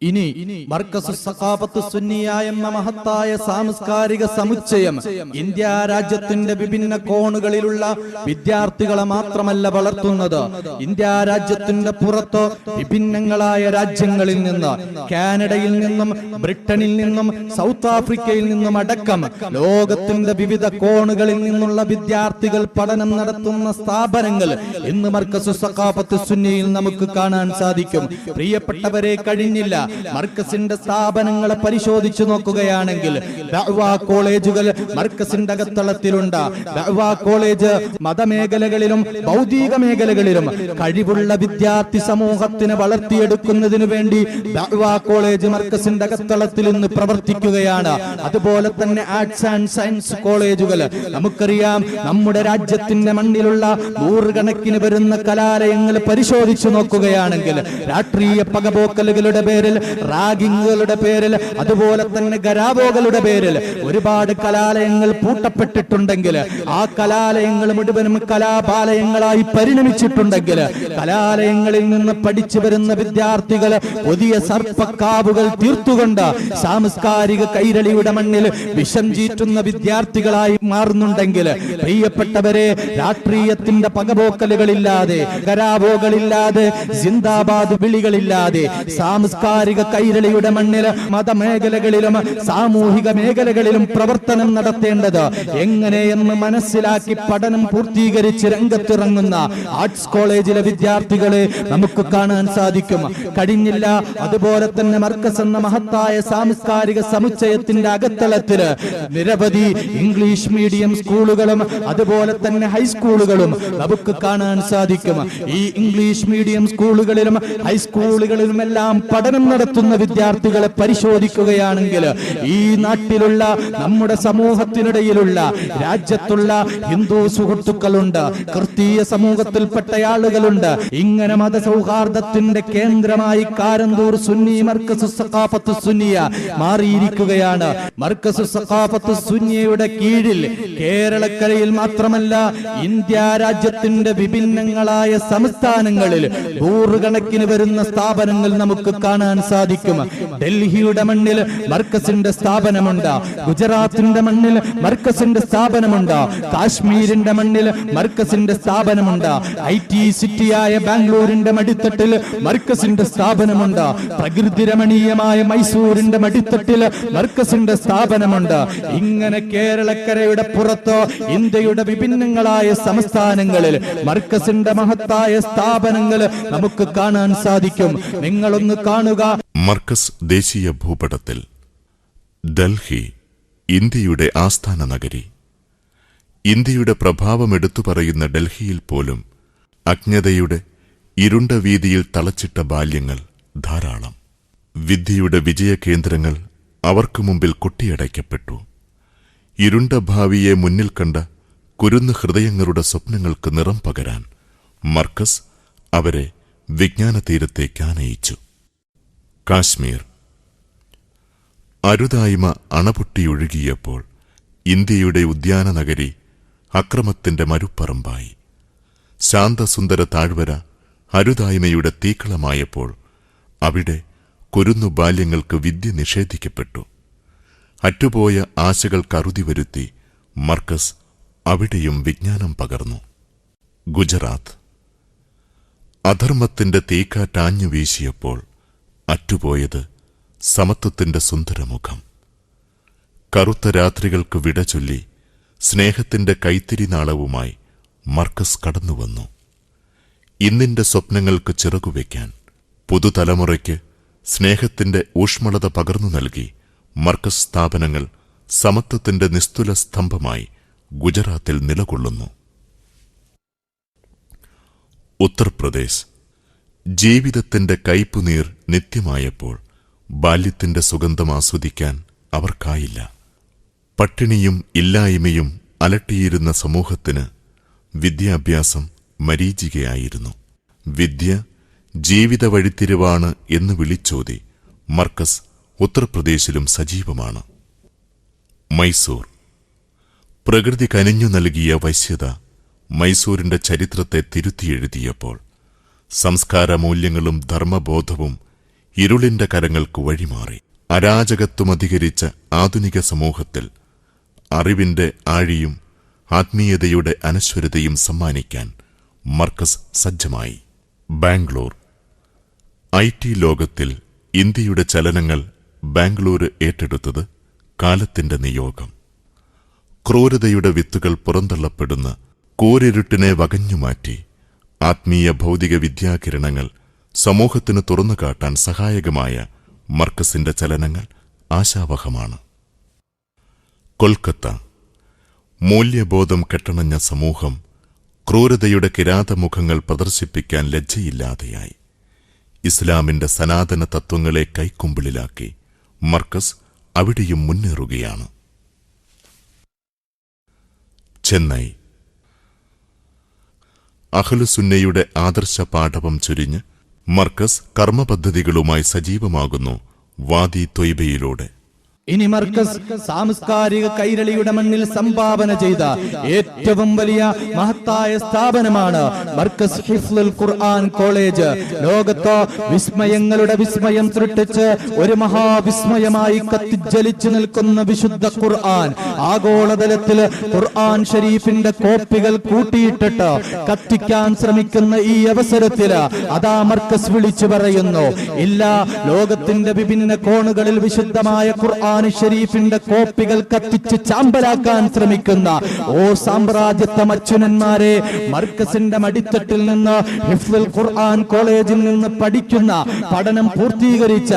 ഇനി മർക്കസ് സഖാഫത്ത് സുന്നിയ എന്ന മഹത്തായ സാംസ്കാരിക സമുച്ചയം ഇന്ത്യ രാജ്യത്തിന്റെ വിഭിന്ന കോണുകളിലുള്ള വിദ്യാർത്ഥികളെ മാത്രമല്ല വളർത്തുന്നത്. ഇന്ത്യ രാജ്യത്തിന്റെ പുറത്ത് വിഭിന്നങ്ങളായ രാജ്യങ്ങളിൽ നിന്ന്, കാനഡയിൽ നിന്നും ബ്രിട്ടനിൽ നിന്നും സൗത്ത് ആഫ്രിക്കയിൽ നിന്നും അടക്കം ലോകത്തിന്റെ വിവിധ കോണുകളിൽ നിന്നുള്ള വിദ്യാർത്ഥികൾ പഠനം നടത്തുന്ന സ്ഥാപനങ്ങൾ ഇന്ന് മർക്കസ് സഖാഫത്ത് സുന്നിയിൽ നമുക്ക് കാണാൻ സാധിക്കും. പ്രിയപ്പെട്ടവരെ, കഴിഞ്ഞില്ല മർക്കസിന്റെ സ്ഥാപനങ്ങളെ പരിശോധിച്ചു നോക്കുകയാണെങ്കിൽ ദഅ്വാ കോളേജുകൾ മർക്കസിന്റെ അകത്തളത്തിലുണ്ട്. ദഅ്വാ കോളേജ് മതമേഖലകളിലും ഭൗതിക മേഖലകളിലും കഴിവുള്ള വിദ്യാർത്ഥി സമൂഹത്തിനെ വളർത്തിയെടുക്കുന്നതിനു വേണ്ടി ദഅ്വാ കോളേജ് മർക്കസിന്റെ അകത്തളത്തിൽ ഇന്ന് പ്രവർത്തിക്കുകയാണ്. അതുപോലെ തന്നെ ആർട്സ് ആൻഡ് സയൻസ് കോളേജുകൾ, നമുക്കറിയാം നമ്മുടെ രാജ്യത്തിന്റെ മണ്ണിലുള്ള നൂറുകണക്കിന് വരുന്ന കലാലയങ്ങൾ പരിശോധിച്ചു നോക്കുകയാണെങ്കിൽ രാഷ്ട്രീയ പകപോക്കലുകളുടെ പേരിൽ, റാഗിങ്ങുകളുടെ പേരിൽ, അതുപോലെ തന്നെ ഗരാബോകളുടെ പേരിൽ ഒരുപാട് കലാലയങ്ങൾ പൂട്ടപ്പെട്ടിട്ടുണ്ടെങ്കിൽ, ആ കലാലയങ്ങൾ മുഴുവനും കലാപാലയങ്ങളായി പരിണമിച്ചിട്ടുണ്ടെങ്കിൽ, കലാലയങ്ങളിൽ നിന്ന് പഠിച്ചു വരുന്ന വിദ്യാർത്ഥികൾ പുതിയ സർപ്പക്കാവുകൾ തീർത്തുകൊണ്ട് സാംസ്കാരിക കൈരളിയുടെ മണ്ണിൽ വിഷം ചീറ്റുന്ന വിദ്യാർത്ഥികളായി മാറുന്നുണ്ടെങ്കിൽ, പ്രിയപ്പെട്ടവരെ, രാഷ്ട്രീയത്തിന്റെ പകപോക്കലുകളില്ലാതെ, ഗരാബോകളില്ലാതെ, സിന്ദാബാദ് വിളികളില്ലാതെ സാംസ്കാരിക കൈരളിയുടെ മണ്ണിൽ മതമേഖലകളിലും സാമൂഹിക മേഖലകളിലും പ്രവർത്തനം നടത്തേണ്ടത് എങ്ങനെയെന്ന് മനസ്സിലാക്കി പഠനം പൂർത്തീകരിച്ച് രംഗത്തിറങ്ങുന്ന ആർട്സ് കോളേജിലെ വിദ്യാർത്ഥികളെ നമുക്ക് കാണാൻ സാധിക്കും. കഴിഞ്ഞില്ല. അതുപോലെ തന്നെ മർക്കസ് എന്ന മഹത്തായ സാംസ്കാരിക സമുച്ചയത്തിന്റെ അകത്തളത്തില് നിരവധി ഇംഗ്ലീഷ് മീഡിയം സ്കൂളുകളും അതുപോലെ തന്നെ ഹൈസ്കൂളുകളും നമുക്ക് കാണാൻ സാധിക്കും. ഈ ഇംഗ്ലീഷ് മീഡിയം സ്കൂളുകളിലും ഹൈസ്കൂളുകളിലും എല്ലാം പഠനം നടത്തുന്ന വിദ്യാർത്ഥികളെ പരിശോധിക്കുകയാണെങ്കിൽ ഈ നാട്ടിലുള്ള നമ്മുടെ സമൂഹത്തിനിടയിലുള്ള രാജ്യത്തുള്ള ഹിന്ദു സുഹൃത്തുക്കളുണ്ട്, ക്രിസ്തീയ സമൂഹത്തിൽപ്പെട്ട ആളുകളുണ്ട്. ഇങ്ങനെ മതസൗഹാർദ്ദത്തിന്റെ കേന്ദ്രമായി കാരന്തൂർ സുന്നി മർക്കസ് സഖാഫത്ത് സുന്നിയ മാറിയിരിക്കുകയാണ്. മർക്കസ് സഖാഫത്ത് സുന്നിയയുടെ കീഴിൽ കേരളക്കരയിൽ മാത്രമല്ല ഇന്ത്യ രാജ്യത്തിന്റെ വിഭിന്നങ്ങളായ സംസ്ഥാനങ്ങളിൽ നൂറുകണക്കിന് വരുന്ന സ്ഥാപനങ്ങൾ നമുക്ക് കാണാൻ സാധിക്കും. ഡൽഹിയുടെ മണ്ണിൽ മർക്കസിന്റെ സ്ഥാപനമുണ്ട്, ഗുജറാത്തിന്റെ മണ്ണിൽ മർക്കസിന്റെ സ്ഥാപനമുണ്ട്, കാശ്മീരിന്റെ മണ്ണിൽ മർക്കസിന്റെ സ്ഥാപനമുണ്ട്, IT സിറ്റിയായ ബാംഗ്ലൂരിന്റെ മടിത്തട്ടിൽ മർക്കസിന്റെ സ്ഥാപനമുണ്ട്, പ്രകൃതി രമണീയമായ മൈസൂരിന്റെ മടിത്തട്ടിൽ മർക്കസിന്റെ സ്ഥാപനമുണ്ട്. ഇങ്ങനെ കേരളക്കരയുടെ പുറത്ത് ഇന്ത്യയുടെ വിഭിന്നങ്ങളായ സംസ്ഥാനങ്ങളിൽ മർക്കസിന്റെ മഹത്തായ സ്ഥാപനങ്ങൾ നമുക്ക് കാണാൻ സാധിക്കും. നിങ്ങളൊന്ന് കാണുക. മർക്കസ് ദേശീയ ഭൂപടത്തിൽ ഡൽഹി ഇന്ത്യയുടെ ആസ്ഥാന നഗരി. ഇന്ത്യയുടെ പ്രഭാവം എടുത്തു പറയുന്ന ഡൽഹിയിൽ പോലും അജ്ഞതയുടെ ഇരുണ്ട വീതിയിൽ തളച്ചിട്ട ബാല്യങ്ങൾ ധാരാളം. വിദ്യയുടെ വിജയകേന്ദ്രങ്ങൾ അവർക്കു മുമ്പിൽ കൊട്ടിയടയ്ക്കപ്പെട്ടു. ഇരുണ്ട ഭാവിയെ മുന്നിൽ കണ്ട കുരുന്നു ഹൃദയങ്ങളുടെ സ്വപ്നങ്ങൾക്ക് നിറം പകരാൻ മർക്കസ് അവരെ വിജ്ഞാനതീരത്തേക്ക് ആനയിച്ചു. കാശ്മീർ അരുതായ്മ അണപൊട്ടിയൊഴുകിയപ്പോൾ ഇന്ത്യയുടെ ഉദ്യാന നഗരി അക്രമത്തിന്റെ മരുപ്പറമ്പായി. ശാന്തസുന്ദര താഴ്വര അരുതായ്മയുടെ തീക്കളമായപ്പോൾ അവിടെ കുരുന്നു ബാല്യങ്ങൾക്ക് വിദ്യ നിഷേധിക്കപ്പെട്ടു. അറ്റുപോയ ആശകൾക്ക് അറുതി വരുത്തി മർക്കസ് അവിടെയും വിജ്ഞാനം പകർന്നു. ഗുജറാത്ത് അധർമ്മത്തിന്റെ തീക്കാറ്റാഞ്ഞു വീശിയപ്പോൾ അറ്റുപോയത് സമത്വത്തിന്റെ സുന്ദരമുഖം. കറുത്ത രാത്രികൾക്ക് വിട ചൊല്ലി സ്നേഹത്തിന്റെ കൈത്തിരിനാളവുമായി മർക്കസ് കടന്നുവന്നു. ഇന്നിന്റെ സ്വപ്നങ്ങൾക്ക് ചിറകുവയ്ക്കാൻ പുതുതലമുറയ്ക്ക് സ്നേഹത്തിന്റെ ഊഷ്മളത പകർന്നു നൽകി മർക്കസ് സ്ഥാപനങ്ങൾ സമത്വത്തിന്റെ നിസ്തുല സ്തംഭമായി ഗുജറാത്തിൽ നിലകൊള്ളുന്നു. ഉത്തർപ്രദേശ് ജീവിതത്തിന്റെ കയ്പുനീർ നിത്യമായപ്പോൾ ബാല്യത്തിന്റെ സുഗന്ധം ആസ്വദിക്കാൻ അവർക്കായില്ല. പട്ടിണിയും ഇല്ലായ്മയും അലട്ടിയിരുന്ന സമൂഹത്തിന് വിദ്യാഭ്യാസം മരീചികയായിരുന്നു. വിദ്യ ജീവിത വഴിത്തിരിവാണ് എന്ന് വിളിച്ചോതി മർക്കസ് ഉത്തർപ്രദേശിലും സജീവമാണ്. മൈസൂർ പ്രകൃതി കനിഞ്ഞു നൽകിയ വശ്യത മൈസൂരിന്റെ ചരിത്രത്തെ തിരുത്തിയെഴുതിയപ്പോൾ സംസ്കാര മൂല്യങ്ങളും ധർമ്മബോധവും ഇരുളിന്റെ കരങ്ങൾക്ക് വഴിമാറി. അരാജകത്വമധികരിച്ച ആധുനിക സമൂഹത്തിൽ അറിവിന്റെ ആഴിയും ആത്മീയതയുടെ അനശ്വരതയും സമ്മാനിക്കാൻ മർക്കസ് സജ്ജമായി. ബാംഗ്ലൂർ IT ലോകത്തിൽ ഇന്ത്യയുടെ ചലനങ്ങൾ ബാംഗ്ലൂർ ഏറ്റെടുത്തത് കാലത്തിന്റെ നിയോഗം. ക്രൂരതയുടെ വിത്തുകൾ പുറന്തള്ളപ്പെടുന്ന കൂരിരുട്ടിനെ വകഞ്ഞുമാറ്റി ആത്മീയ ഭൗതിക വിദ്യാകിരണങ്ങൾ സമൂഹത്തിന് തുറന്നുകാട്ടാൻ സഹായകമായ മർക്കസിന്റെ ചലനങ്ങൾ ആശാവഹമാണ്. കൊൽക്കത്ത. മൂല്യബോധം കെട്ടണഞ്ഞ സമൂഹം ക്രൂരതയുടെ കിരാതമുഖങ്ങൾ പ്രദർശിപ്പിക്കാൻ ലജ്ജയില്ലാതെയായി. ഇസ്ലാമിന്റെ സനാതന തത്വങ്ങളെ കൈക്കുമ്പിളിലാക്കി മർക്കസ് അവിടെയും മുന്നേറുകയാണ്. ചെന്നൈ. അഹ്ലുസുന്നയുടെ ആദർശ പാഠവം ചുരിഞ്ഞ് മർക്കസ് കർമ്മപദ്ധതികളുമായി സജീവമാകുന്നു വാദി ത്വയ്ബയിലൂടെ. ഇനി മർക്കസ് സാംസ്കാരിക കൈരളിയുടെ മണ്ണിൽ സംഭാവന ചെയ്ത ഏറ്റവും വലിയ മഹത്തായ സ്ഥാപനമാണ് മർക്കസ് ഹിഫ്ലുൽ ഖുർആൻ കോളേജ്. ലോകത്ത് വിസ്മയങ്ങളുടെ വിസ്മയം സൃഷ്ടിച്ച് ഒരു മഹാവിസ്മയമായി കത്തിജ്വലിച്ചു നിൽക്കുന്ന വിശുദ്ധ ഖുർആൻ, ആഗോളതലത്തിൽ ഖുർആൻ ഷരീഫിന്റെ കോപ്പികൾ കൂട്ടിയിട്ടിട്ട് കത്തിക്കാൻ ശ്രമിക്കുന്ന ഈ അവസരത്തിൽ അതാ മർക്കസ് വിളിച്ചു പറയുന്നു, ഇല്ല, ലോകത്തിന്റെ വിഭിന്ന കോണുകളിൽ വിശുദ്ധമായ ഖുർആൻ ഷരീഫിന്റെ കോപ്പികൾ കത്തിച്ച് ചാമ്പലാക്കാൻ ശ്രമിക്കുന്ന ഓ സാമ്രാജ്യത്വ അച്ഛനന്മാരെ, മർക്കസിന്റെ മടിത്തട്ടിൽ നിന്ന് ഹിഫ്ലുൽ ഖുർആൻ കോളേജിൽ നിന്ന് പഠിക്കുന്ന പഠനം പൂർത്തീകരിച്ച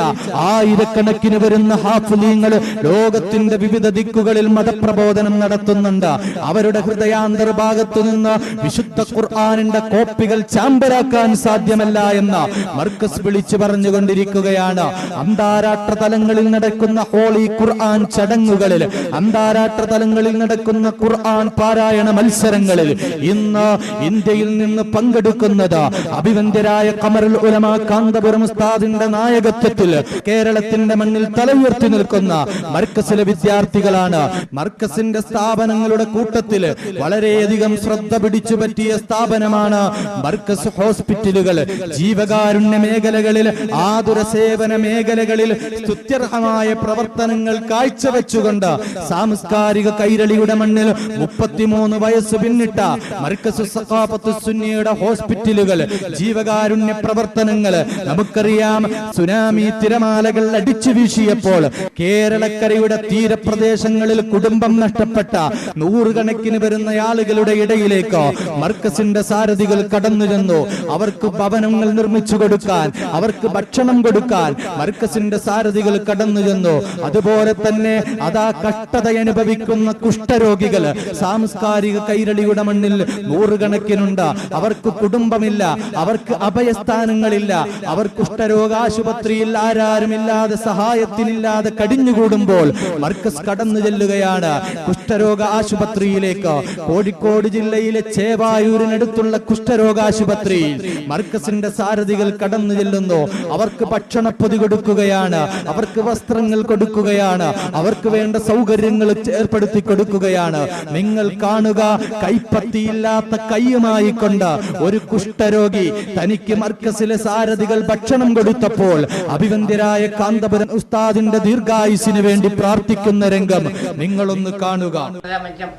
ആയിരക്കണക്കിന് വരുന്ന ഹാഫിലീങ്ങൾ ലോകത്തിന്റെ വിവിധ ദിക്കുകളിൽ മതപ്രബോധനം നടത്തുന്നുണ്ട്. അവരുടെ ഹൃദയാന്തർഭാഗത്തു നിന്ന് വിശുദ്ധ ഖുർആനിന്റെ കോപ്പികൾ ചാമ്പലാക്കാൻ സാധ്യമല്ല എന്ന് മർക്കസ് വിളിച്ചു പറഞ്ഞുകൊണ്ടിരിക്കുകയാണ്. അന്താരാഷ്ട്ര തലങ്ങളിൽ നടക്കുന്ന ഹോളി ഖുർആൻ ചടങ്ങുകളിൽ, അന്താരാഷ്ട്ര തലങ്ങളിൽ നടക്കുന്ന ഖുർആൻ പാരായണ മത്സരങ്ങളിൽ ഇന്ന് ഇന്ത്യയിൽ നിന്ന് പങ്കെടുക്കുന്നത് അഭിവന്ദ്യരായ ഖമറുൽ ഉലമ കാന്തപുരം ഉസ്താദിന്റെ നായകത്വത്തിൽ കേരളത്തിന്റെ മണ്ണിൽ തലയുയർത്തി നിൽക്കുന്ന മർക്കസിലെ വിദ്യാർത്ഥികളാണ്. മർക്കസിന്റെ സ്ഥാപനങ്ങളുടെ കൂട്ടത്തിൽ വളരെയധികം ശ്രദ്ധ പിടിച്ചു പറ്റിയ സ്ഥാപനമാണ് മർക്കസ് ഹോസ്പിറ്റലുകൾ. ജീവകാരുണ്യ മേഖലകളിൽ, ആതുര സേവന മേഖലകളിൽ സ്തുത്യർഹമായ പ്രവർത്തനങ്ങൾ കാഴ്ചവെച്ചുകൊണ്ട് സാംസ്കാരിക കൈരളിയുടെ മണ്ണിൽ 33 വയസ്സ് പിന്നിട്ട മർക്കസ് സഖാഫത്ത് സുന്നിയുടെ ഹോസ്പിറ്റലുകൾ, ജീവകാരുണ്യ പ്രവർത്തനങ്ങൾ. നമുക്കറിയാം, സുനാമി തിരമാലകൾ അടിച്ചു വീശിയപ്പോൾ കേരളക്കരയുടെ തീരപ്രദേശങ്ങളിൽ കുടുംബം നഷ്ടപ്പെട്ട നൂറുകണക്കിന് വരുന്ന ആളുകളുടെ ഇടയിലേക്ക് മർക്കസിന്റെ സാരഥികൾ കടന്നു ചെന്നു. അവർക്ക് ഭവനങ്ങൾ നിർമ്മിച്ചു കൊടുക്കാൻ, അവർക്ക് ഭക്ഷണം കൊടുക്കാൻ മർക്കസിന്റെ സാരഥികൾ കടന്നു ചെന്നു. അതുപോലെ തന്നെ അതാ കഷ്ടത അനുഭവിക്കുന്ന കുഷ്ഠരോഗികൾ സാംസ്കാരിക കൈരളിയുടെ മണ്ണിൽ നൂറുകണക്കിനുണ്ട്. അവർക്ക് കുടുംബമില്ല, അവർക്ക് അഭയസ്ഥാനങ്ങളില്ല, അവർ കുഷ്ഠരോഗാശുപത്രിയിൽ ആരാരുമില്ലാതെ സഹായത്തിനില്ലാതെ കടിഞ്ഞുകൂടുമ്പോൾ മർക്കസ് കടന്നു ചെല്ലുകയാണ് കുഷ്ഠരോഗ ആശുപത്രിയിലേക്ക്. കോഴിക്കോട് ജില്ലയിലെ ചേവായൂരിനടുത്തുള്ള കുഷ്ഠരോഗാശുപത്രിയിൽ മർക്കസിന്റെ സാരഥികൾ കടന്നു ചെല്ലുന്നു. അവർക്ക് ഭക്ഷണപ്പൊതി കൊടുക്കുകയാണ്, അവർക്ക് വസ്ത്രങ്ങൾ കൊടുക്കുകയാണ്, അവർക്ക് വേണ്ട സൗകര്യങ്ങൾ ഏർപ്പെടുത്തി കൊടുക്കുകയാണ്. നിങ്ങൾ കാണുക, കൈപ്പത്തിയില്ലാത്ത കൈയുമായി കൊണ്ട് ഒരു കുഷ്ഠരോഗി തനിക്ക് മർക്കസിലെ സാരഥികൾ ഭക്ഷണം കൊടുത്തപ്പോൾ അഭിവന്ദ്യരായ കാന്തപുരം ഉസ്താദിന്റെ ദീർഘായുസിന് വേണ്ടി പ്രാർത്ഥിക്കുന്ന രംഗം നിങ്ങളൊന്ന് കാണുക.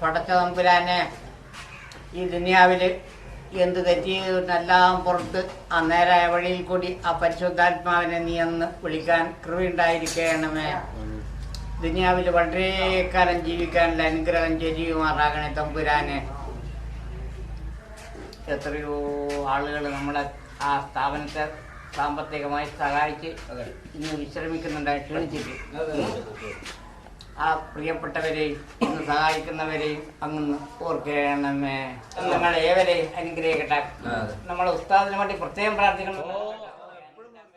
പടച്ച തമ്പുരാനെ, ഈ ദുനിയാവില് എന്ത് തെറ്റിയെല്ലാം പുറത്ത് ആ നേരായ വഴിയിൽ കൂടി ആ പരിശുദ്ധാത്മാവിനെ നീ എന്ന് വിളിക്കാൻ കൃപയുണ്ടായിരിക്കണമേ. ദുനിയാവിൽ വളരെ കാലം ജീവിക്കാനുള്ള അനുഗ്രഹം ചെയ്യുമാറാകണേ തമ്പുരാനെ. എത്രയോ ആളുകൾ നമ്മളെ ആ സ്ഥാപനത്തെ സാമ്പത്തികമായി സഹായിച്ച് ഇന്ന് വിശ്രമിക്കുന്നുണ്ടായി ക്ഷണിച്ചിട്ട് ആ പ്രിയപ്പെട്ടവരെയും ഇന്ന് സഹായിക്കുന്നവരെയും അങ്ങ് ഓർക്കണമേ. ഞങ്ങൾ ഏവരെയും അനുഗ്രഹിക്കട്ടെ. നമ്മളെ ഉസ്താദിന് വേണ്ടി പ്രത്യേകം പ്രാർത്ഥിക്കണം.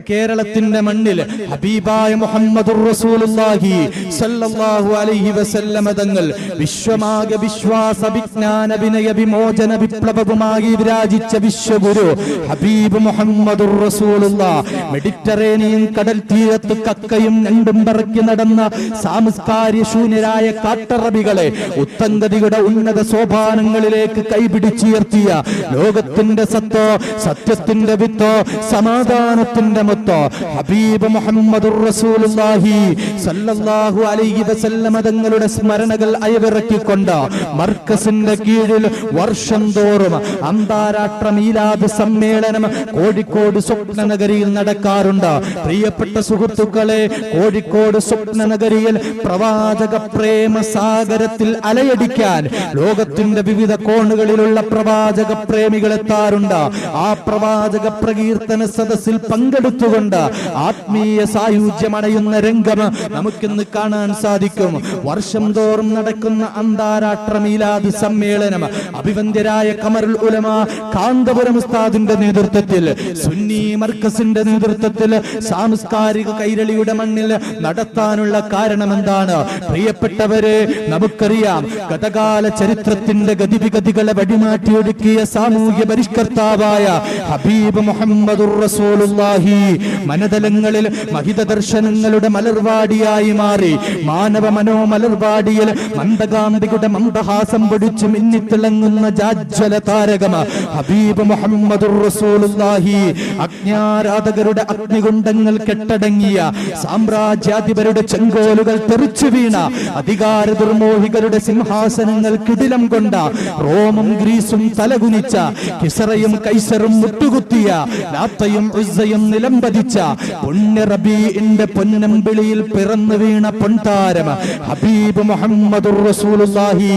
കേരളത്തിന്റെ മണ്ണിൽ ഹബീബായ മുഹമ്മദുർ റസൂലുള്ളാഹി സല്ലല്ലാഹു അലൈഹി വസല്ലമ തങ്ങൾ വിശ്വമാകെ വിശ്വാസ വിജ്ഞാന വിനയ വിമോചന വിപ്ലവവുമായി വിരാജിച്ച വിശ്വഗുരു ഹബീബ് മുഹമ്മദുർ റസൂലുള്ളാഹ് മെഡിറ്ററേനിയൻ കടൽ തീരത്ത് കക്കയും ഞണ്ടും പറക്കി നടന്ന സാംസ്കാരിക ശൂന്യരായ കാട്ടറബികളെ ഉത്തംഗതിയുടെ ഉന്നത സോപാനങ്ങളിലേക്ക് കൈപിടിച്ചുയർത്തിയ ലോകത്തിന്റെ സത്തോ, സത്യത്തിന്റെ വിത്തോ, സമാധാനത്തിന്റെ ഹബീബ് മുഹമ്മദുർ റസൂലുള്ളാഹി സല്ലല്ലാഹു അലൈഹി വസല്ലമ തങ്ങളുടെ സ്മരണകൾ അയവിറക്കിക്കൊണ്ട് മർക്കസിന്റെ കീഴിൽ വർഷം തോറും അന്താരാഷ്ട്ര മീലാദ് സമ്മേളനം കോഴിക്കോട് സ്വപ്നനഗരിയിൽ നടക്കാറുണ്ട്. പ്രിയപ്പെട്ട സുഹൃത്തുക്കളെ, കോഴിക്കോട് സ്വപ്നനഗരിയിൽ പ്രവാചക പ്രേമ സാഗരത്തിൽ അലയടിക്കാൻ ലോകത്തിന്റെ വിവിധ കോണുകളിലുള്ള പ്രവാചക പ്രേമികൾ എത്താറുണ്ട്. ആ പ്രവാചക പ്രകീർത്തന സദസ്സിൽ പങ്കെടുക്കാൻ അണിനിരത്തുകൊണ്ട് ആത്മീയ സായുജ്യമണയുന്ന രംഗം നമുക്കിന്ന് കാണാൻ സാധിക്കും. വർഷം തോറും നടക്കുന്ന അന്താരാഷ്ട്ര മീലാദ് സമ്മേളനം അഭിവന്ദ്യരായ ഖമറുൽ ഉലമ കാന്തപുരം ഉസ്താദിന്റെ നേതൃത്വത്തിൽ, സുന്നി മർക്കസിന്റെ നേതൃത്വത്തിൽ സാംസ്കാരിക കൈരളിയുടെ മണ്ണിൽ നടത്താനുള്ള കാരണം എന്താണ്? പ്രിയപ്പെട്ടവരെ, നമുക്കറിയാം ഗതകാല ചരിത്രത്തിന്റെ ഗതിവിഗതികളെ വഴിമാറ്റിയൊടുക്കിയ സാമൂഹ്യ പരിഷ്കർത്താവായ ഹബീബ് മുഹമ്മദുർ റസൂലുള്ളാഹി മനതലങ്ങളിൽ മഹിത ദർശനങ്ങളുടെ മലർവാടിയായി മാറി. മാനവ മനോമലർവാടിയിൽ മന്ദകാന്തിയുടെ മന്ദഹാസം പൊടിച്ചു മിന്നിത്തിളങ്ങുന്ന ജാജ്വല താരകം ഹബീബ് മുഹമ്മദുർ റസൂലുള്ളാഹി. അജ്ഞാരാധകരുടെ അഗ്നികുണ്ഡങ്ങൾ കെട്ടടങ്ങിയ, സാമ്രാജ്യാധിപരുടെ ചെങ്കോലുകൾ തെറിച്ചു വീണ, അധികാര ദുർമോഹികളുടെ സിംഹാസനങ്ങൾ കിടിലം കൊണ്ട, റോമും ഗ്രീസും തലകുനിച്ച, കിസറയും കൈസറും മുട്ടുകുത്തിയ, ലാത്തയും ഉസ്സയും നിലംപതിച്ച പുണ്യ റബീഇന്റെ പൊന്നമ്പിളിയിൽ പിറന്നു വീണ പൊൻതാരം ഹബീബ് മുഹമ്മദുർ റസൂലുള്ളാഹി.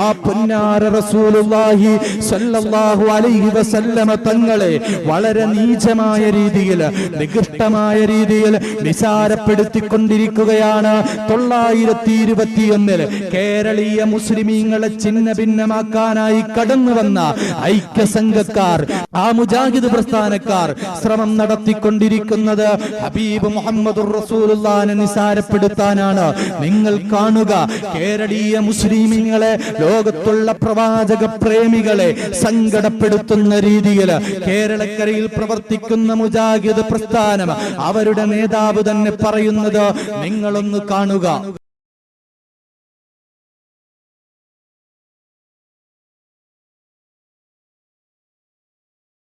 ആ പൊന്നാര റസൂലുള്ളാഹി സ്വല്ലല്ലാഹു അലൈഹി വസല്ലമ തങ്ങളെ വളരെ നീചമായ രീതിയിൽ, നികൃഷ്ടമായ രീതിയിൽ നിസാരപ്പെടുത്തിക്കൊണ്ടിരിക്കുകയാണ് 921 കേരളീയ മുസ്ലിമീങ്ങളെ ഛിന്ന ഭിന്നമാക്കാനായി കടന്നു വന്ന ഐക്യസംഘക്കാർ, ആ മുജാഹിദ് പ്രസ്ഥാനക്കാർ ശ്രമം നടത്തിക്കൊണ്ടിരിക്കുന്നത് ഹബീബ് മുഹമ്മദുർ റസൂലുള്ളാഹിനെ നിസാരപ്പെടുത്താനാണ്. നിങ്ങൾ കാണുക, കേരളീയ മുസ്ലിമീങ്ങളെ, ലോകത്തുള്ള പ്രവാചക പ്രേമികളെ സങ്കടപ്പെടുത്തുന്ന രീതിയിൽ കേരളക്കരയിൽ പ്രവർത്തിക്കുന്ന മുജാഹിദ് പ്രസ്ഥാനം, അവരുടെ നേതാവ് തന്നെ പറയുന്നത് നിങ്ങളൊന്ന് കാണുക.